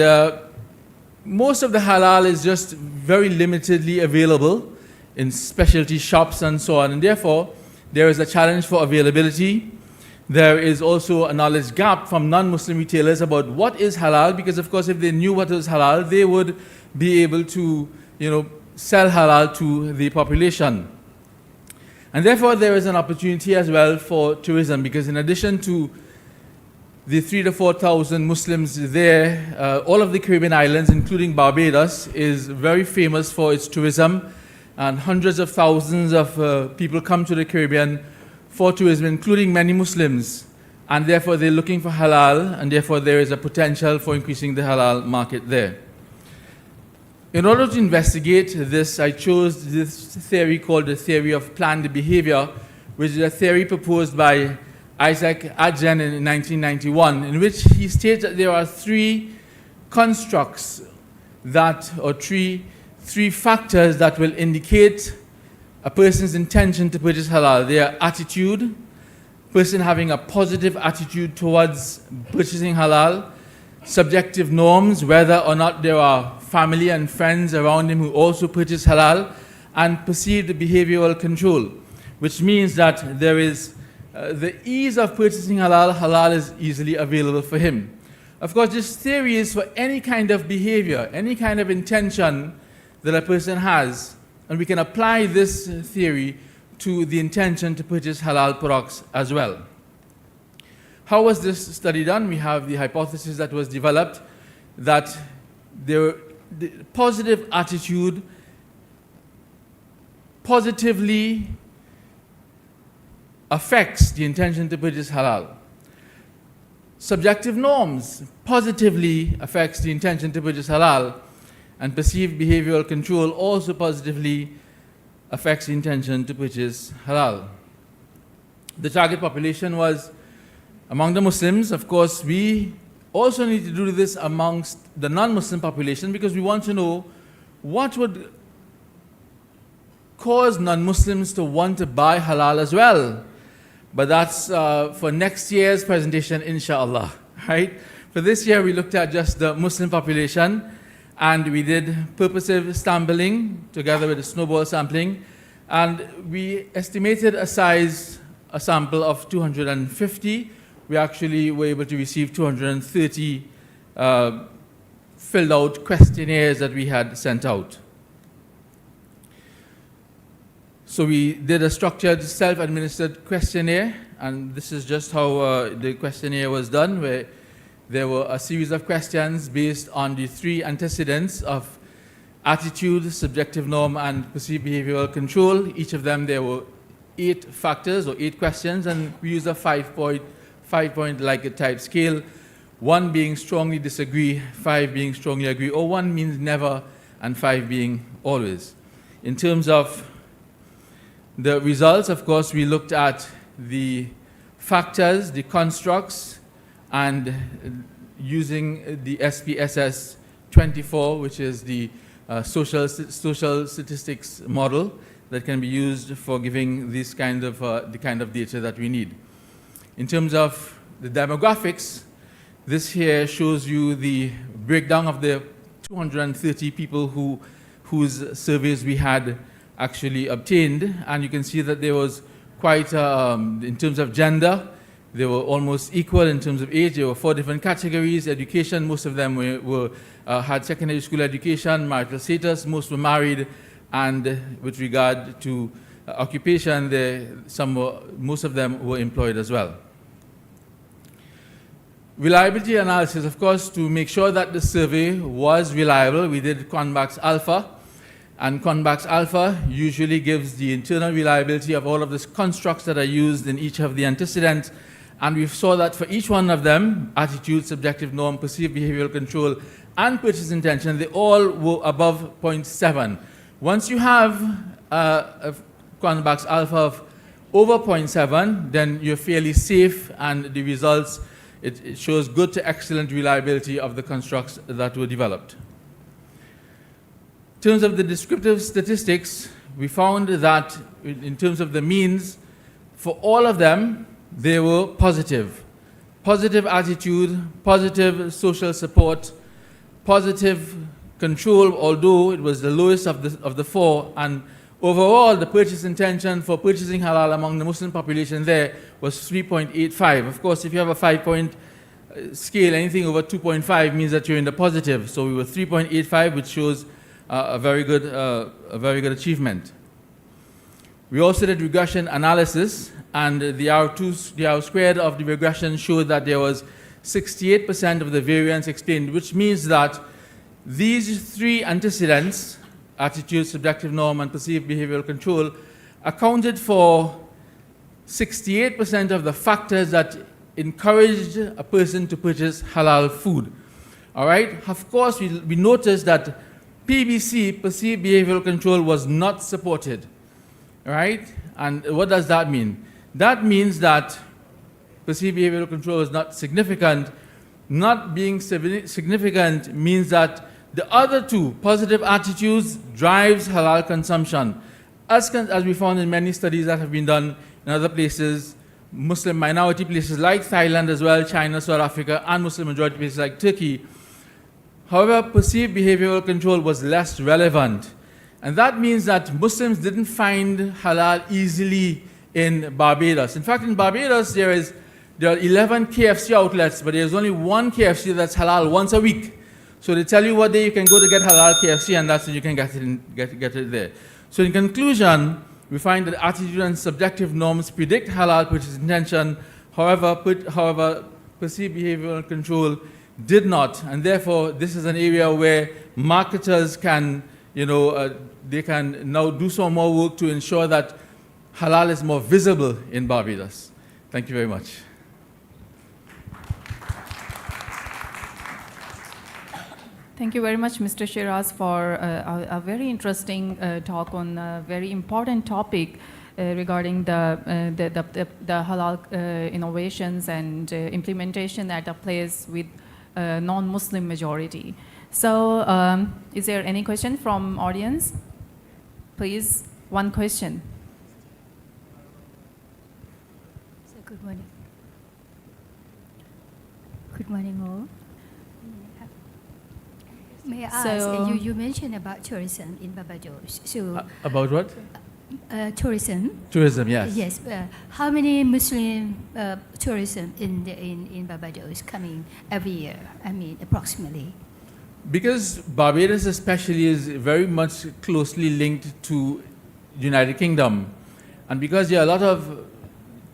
most of the halal is just very limitedly available in specialty shops and so on, and therefore there is a challenge for availability. There is also a knowledge gap from non-Muslim retailers about what is halal, because of course if they knew what is halal, they would be able to, sell halal to the population. And therefore there is an opportunity as well for tourism, because in addition to the 3,000 to 4,000 Muslims there, all of the Caribbean islands, including Barbados, is very famous for its tourism, and hundreds of thousands of people come to the Caribbean for tourism, including many Muslims, and therefore they're looking for halal, and therefore there is a potential for increasing the halal market there. In order to investigate this, I chose this theory called the theory of planned behavior, which is a theory proposed by Isaac Adjen in 1991, in which he states that there are three constructs three factors that will indicate a person's intention to purchase halal. Their attitude, person having a positive attitude towards purchasing halal, subjective norms, whether or not there are family and friends around him who also purchase halal, and perceived behavioral control, which means that there is the ease of purchasing halal is easily available for him. Of course, this theory is for any kind of behavior, any kind of intention that a person has, and we can apply this theory to the intention to purchase halal products as well. How was this study done? We have the hypothesis that was developed that the positive attitude positively affects the intention to purchase halal. Subjective norms positively affects the intention to purchase halal, and perceived behavioral control also positively affects the intention to purchase halal. The target population was among the Muslims. Of course, we also need to do this amongst the non-Muslim population, because we want to know what would cause non-Muslims to want to buy halal as well. But that's for next year's presentation, inshallah, right? For this year, we looked at just the Muslim population, and we did purposive sampling together with the snowball sampling, and we estimated a sample of 250. We actually were able to receive 230 filled out questionnaires that we had sent out. So we did a structured self-administered questionnaire, and this is just how the questionnaire was done, where there were a series of questions based on the three antecedents of attitude, subjective norm, and perceived behavioral control. Each of them, there were 8 factors or 8 questions, and we used a 5-point like a type scale, 1 being strongly disagree, 5 being strongly agree, or 1 means never, and 5 being always. In terms of the results, of course, we looked at the factors, the constructs, and using the SPSS 24, which is the social statistics model that can be used for giving this kind of the kind of data that we need. In terms of the demographics, this here shows you the breakdown of the 230 people whose surveys we had actually obtained, and you can see that there was quite, in terms of gender, they were almost equal. In terms of age, there were 4 different categories. Education, most of them had secondary school education. Marital status, most were married. And with regard to occupation, most of them were employed as well. Reliability analysis, of course, to make sure that the survey was reliable, we did Convax Alpha. And Convax Alpha usually gives the internal reliability of all of the constructs that are used in each of the antecedents. And we saw that for each one of them, attitude, subjective norm, perceived behavioral control, and purchase intention, they all were above 0.7. Once you have a Convax Alpha of over 0.7, then you're fairly safe, and the results, it shows good to excellent reliability of the constructs that were developed. In terms of the descriptive statistics, we found that in terms of the means, for all of them, they were positive. Positive attitude, positive social support, positive control, although it was the lowest of the four. And overall, the purchase intention for purchasing halal among the Muslim population there was 3.85. Of course, if you have a 5-point scale, anything over 2.5 means that you're in the positive. So we were 3.85, which shows a very good achievement. We also did regression analysis, and the R squared of the regression showed that there was 68% of the variance explained, which means that these three antecedents, attitude, subjective norm, and perceived behavioral control, accounted for 68% of the factors that encouraged a person to purchase halal food. All right? Of course, we noticed that PBC, perceived behavioral control, was not supported, right? And what does that mean? That means that perceived behavioral control is not significant. Not being significant means that the other two, positive attitudes, drives halal consumption. As we found in many studies that have been done in other places, Muslim minority places like Thailand as well, China, South Africa, and Muslim majority places like Turkey. However, perceived behavioral control was less relevant. And that means that Muslims didn't find halal easily in Barbados. In fact, in Barbados, there are 11 KFC outlets, but there's only one KFC that's halal once a week. So they tell you what day you can go to get halal KFC, and that's when you can get it there. So in conclusion, we find that attitude and subjective norms predict halal purchase intention. However, perceived behavioral control did not, and therefore this is an area where marketers can, they can now do some more work to ensure that halal is more visible in Barbados. Thank you very much. Thank you very much, Mr. Shiraz, for a very interesting talk on a very important topic regarding the halal innovations and implementation at a place with non-Muslim majority. So, is there any question from audience? Please, one question. So, good morning. Good morning, all. May I ask, you mentioned about tourism in Barbados. So, about what? Tourism. Tourism, yes. Yes. How many Muslim tourism in Barbados coming every year? I mean, approximately. Because Barbados especially is very much closely linked to the United Kingdom, and because there are a lot of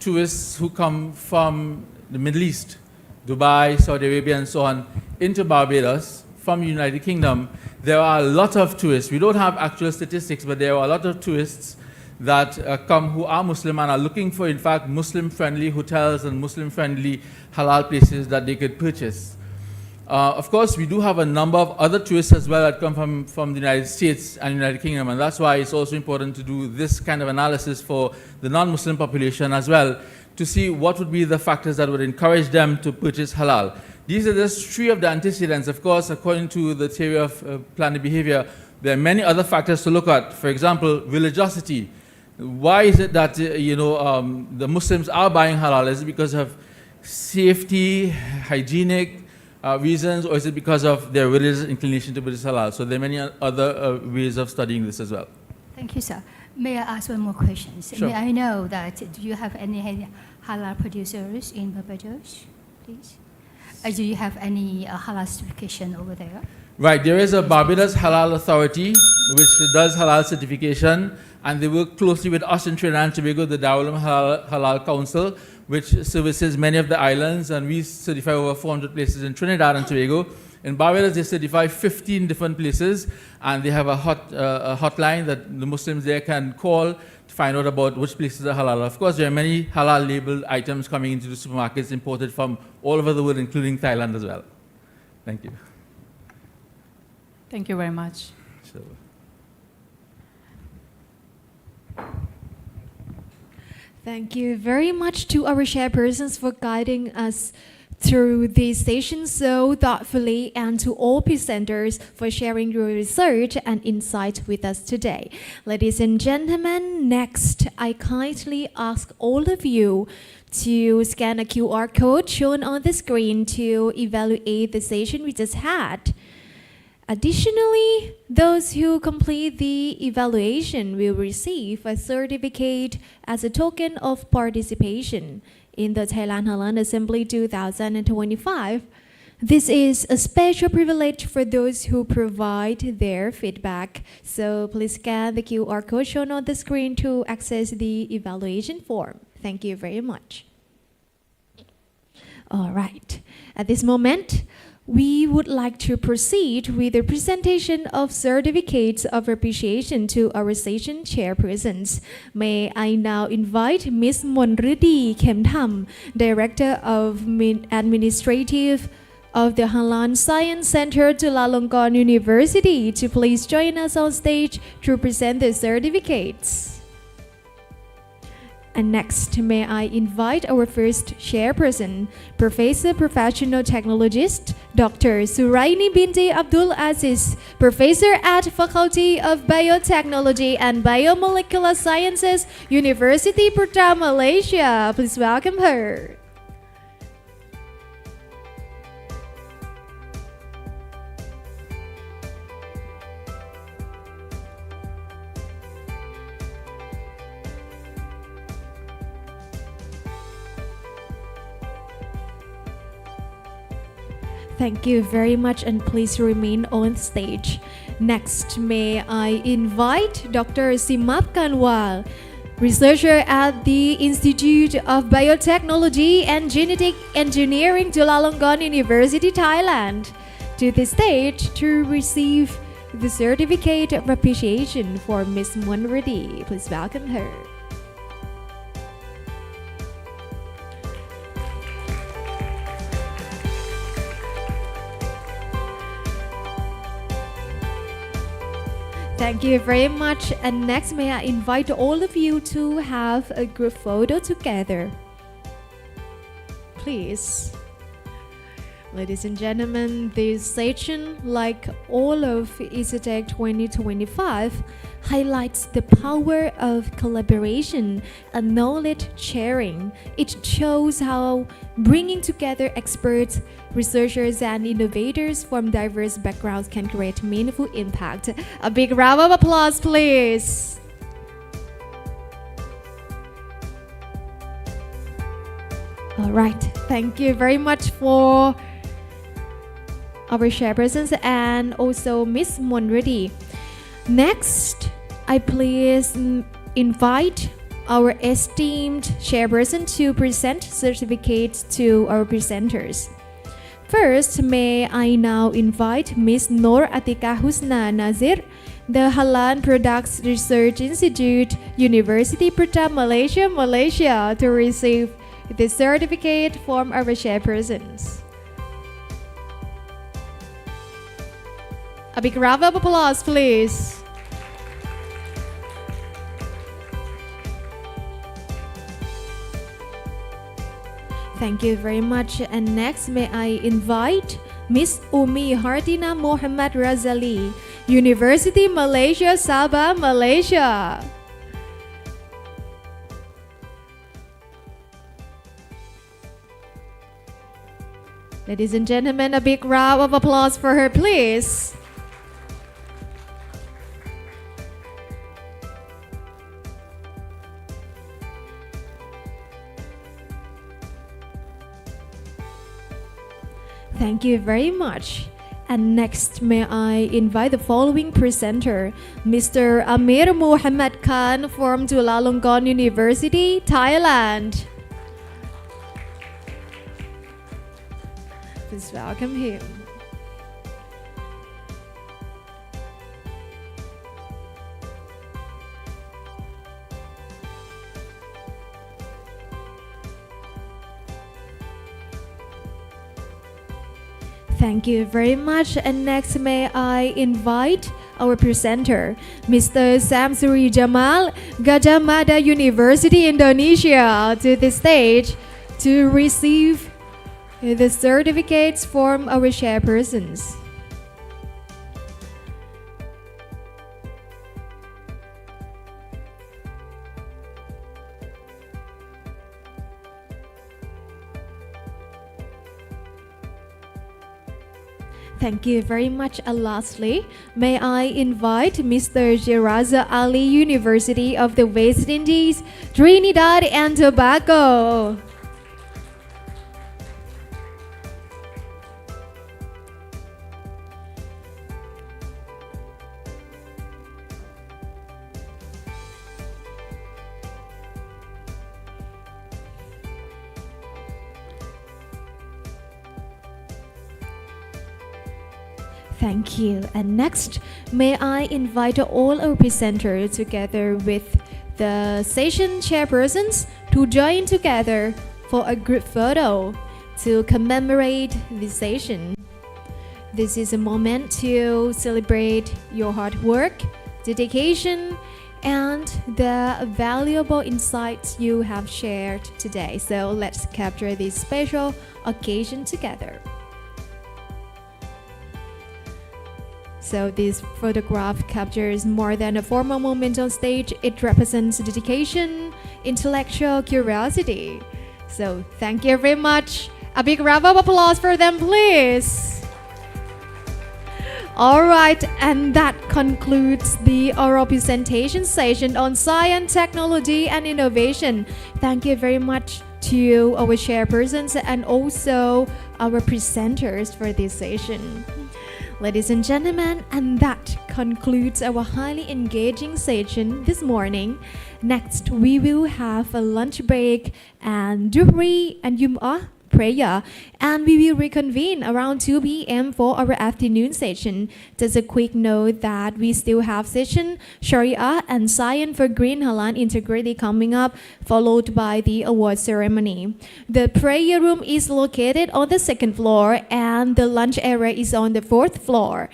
tourists who come from the Middle East, Dubai, Saudi Arabia, and so on, into Barbados from the United Kingdom, there are a lot of tourists. We don't have actual statistics, but there are a lot of tourists that come who are Muslim and are looking for, in fact, Muslim-friendly hotels and Muslim-friendly halal places that they could purchase. Of course, we do have a number of other tourists as well that come from the United States and United Kingdom, and that's why it's also important to do this kind of analysis for the non-Muslim population as well, to see what would be the factors that would encourage them to purchase halal. These are just three of the antecedents. Of course, according to the theory of planned behavior, there are many other factors to look at. For example, religiosity. Why is it that the Muslims are buying halal? Is it because of safety, hygienic reasons, or is it because of their religious inclination to purchase halal? So there are many other ways of studying this as well. Thank you, sir. May I ask one more question? Sure. May I know that do you have any halal producers in Barbados, please? Do you have any halal certification over there? Right, there is a Barbados Halal Authority which does halal certification, and they work closely with us in Trinidad and Tobago, the Darul Halal Council, which services many of the islands, and we certify over 400 places in Trinidad and Tobago. In Barbados, they certify 15 different places, and they have a hotline that the Muslims there can call to find out about which places are halal. Of course, there are many halal labeled items coming into the supermarkets imported from all over the world, including Thailand as well. Thank you. Thank you very much. So. Thank you very much to our chairpersons for guiding us through this session so thoughtfully, and to all presenters for sharing your research and insight with us today. Ladies and gentlemen, next I kindly ask all of you to scan a QR code shown on the screen to evaluate the session we just had. Additionally, those who complete the evaluation will receive a certificate as a token of participation in the Thailand Halal Assembly 2025. This is a special privilege for those who provide their feedback. So please scan the QR code shown on the screen to access the evaluation form. Thank you very much. All right. At this moment, we would like to proceed with the presentation of certificates of appreciation to our session chairpersons. May I now invite Ms. 𝑚𝑯𝑨𝑤𝑰𝑳𝑨𝑵 𝑚 Director of Administrative of the Halal Science Center, Chulalongkorn University, to please join us on stage to present the certificates. And next, may I invite our first chairperson, Professor Professional Technologist, Dr. Suraini binti Abdul Aziz, Professor at Faculty of Biotechnology and Biomolecular Sciences, University Putra, Malaysia. Please welcome her. Thank you very much, and please remain on stage. Next, may I invite Dr. Simap Kanwal, researcher at the Institute of Biotechnology and Genetic Engineering, Chulalongkorn University, Thailand, to the stage to receive the certificate of appreciation for Ms. 𝑚𝑯𝑨𝑤𝑰𝑳𝑨𝑵. Please welcome her. Thank you very much. And next, may I invite all of you to have a group photo together. Please. Ladies and gentlemen, this session, like all of EasyTech 2025, highlights the power of collaboration and knowledge sharing. It shows how bringing together experts, researchers, and innovators from diverse backgrounds can create meaningful impact. A big round of applause, please. All right, thank you very much for our chairpersons and also Ms. 𝑚𝑯𝑨𝑤𝑰𝑳𝑨𝑵. Next, I please invite our esteemed chairperson to present certificates to our presenters. First, may I now invite Ms. Nur Atika Husna Nazir, the Halal Products Research Institute, University Putra, Malaysia, Malaysia, to receive the certificate from our chairpersons. A big round of applause, please. Thank you very much. And next, may I invite Ms. Umi Hartina Muhammad Razali, University Malaysia, Sabah, Malaysia. Ladies and gentlemen, a big round of applause for her, please. Thank you very much. And next, may I invite the following presenter, Mr. Amir Muhammad Khan from Chulalongkorn University, Thailand. Please welcome him. Thank you very much. And next, may I invite our presenter, Mr. Samsuri Jamal, Gajah Mada University, Indonesia, to the stage to receive the certificates from our chairpersons. Thank you very much. And lastly, may I invite Mr. Shiraza Ali, University of the West Indies, Trinidad and Tobago. Thank you. And next, may I invite all our presenters together with the session chairpersons to join together for a group photo to commemorate this session. This is a moment to celebrate your hard work, dedication, and the valuable insights you have shared today. So let's capture this special occasion together. So this photograph captures more than a formal moment on stage. It represents dedication, intellectual curiosity. So thank you very much. A big round of applause for them, please. All right, and that concludes the oral presentation session on science, technology, and innovation. Thank you very much to our chairpersons and also our presenters for this session. Ladies and gentlemen, and that concludes our highly engaging session this morning. Next, we will have a lunch break and Dhuhri and Jum'ah prayer, and we will reconvene around 2 p.m. for our afternoon session. Just a quick note that we still have session Sharia and Science for Green Halal Integrity coming up, followed by the award ceremony. The prayer room is located on the 2nd floor and the lunch area is on the 4th floor.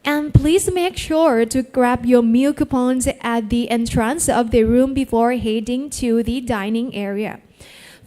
And please make sure to grab your meal coupons at the entrance of the room before heading to the dining area.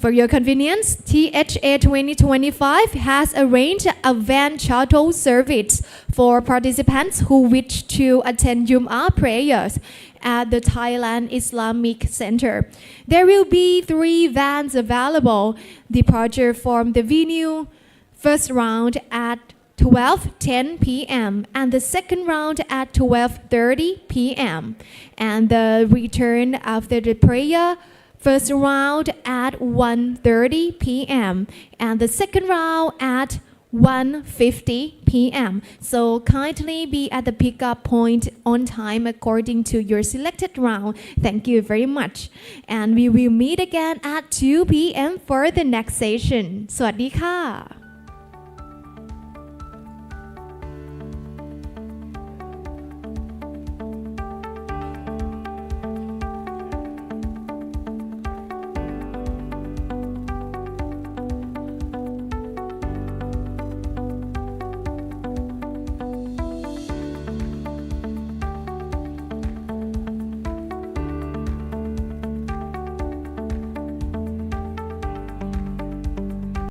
For your convenience, THA 2025 has arranged a van shuttle service for participants who wish to attend Jum'ah prayers at the Thailand Islamic Center. There will be 3 vans available. Departure from the venue, first round at 12:10 p.m. and the second round at 12:30 p.m. and the return after the prayer, first round at 1:30 p.m. and the second round at 1:50 p.m. So kindly be at the pickup point on time according to your selected round. Thank you very much. And we will meet again at 2 p.m. for the next session. สวัสดีค่ะ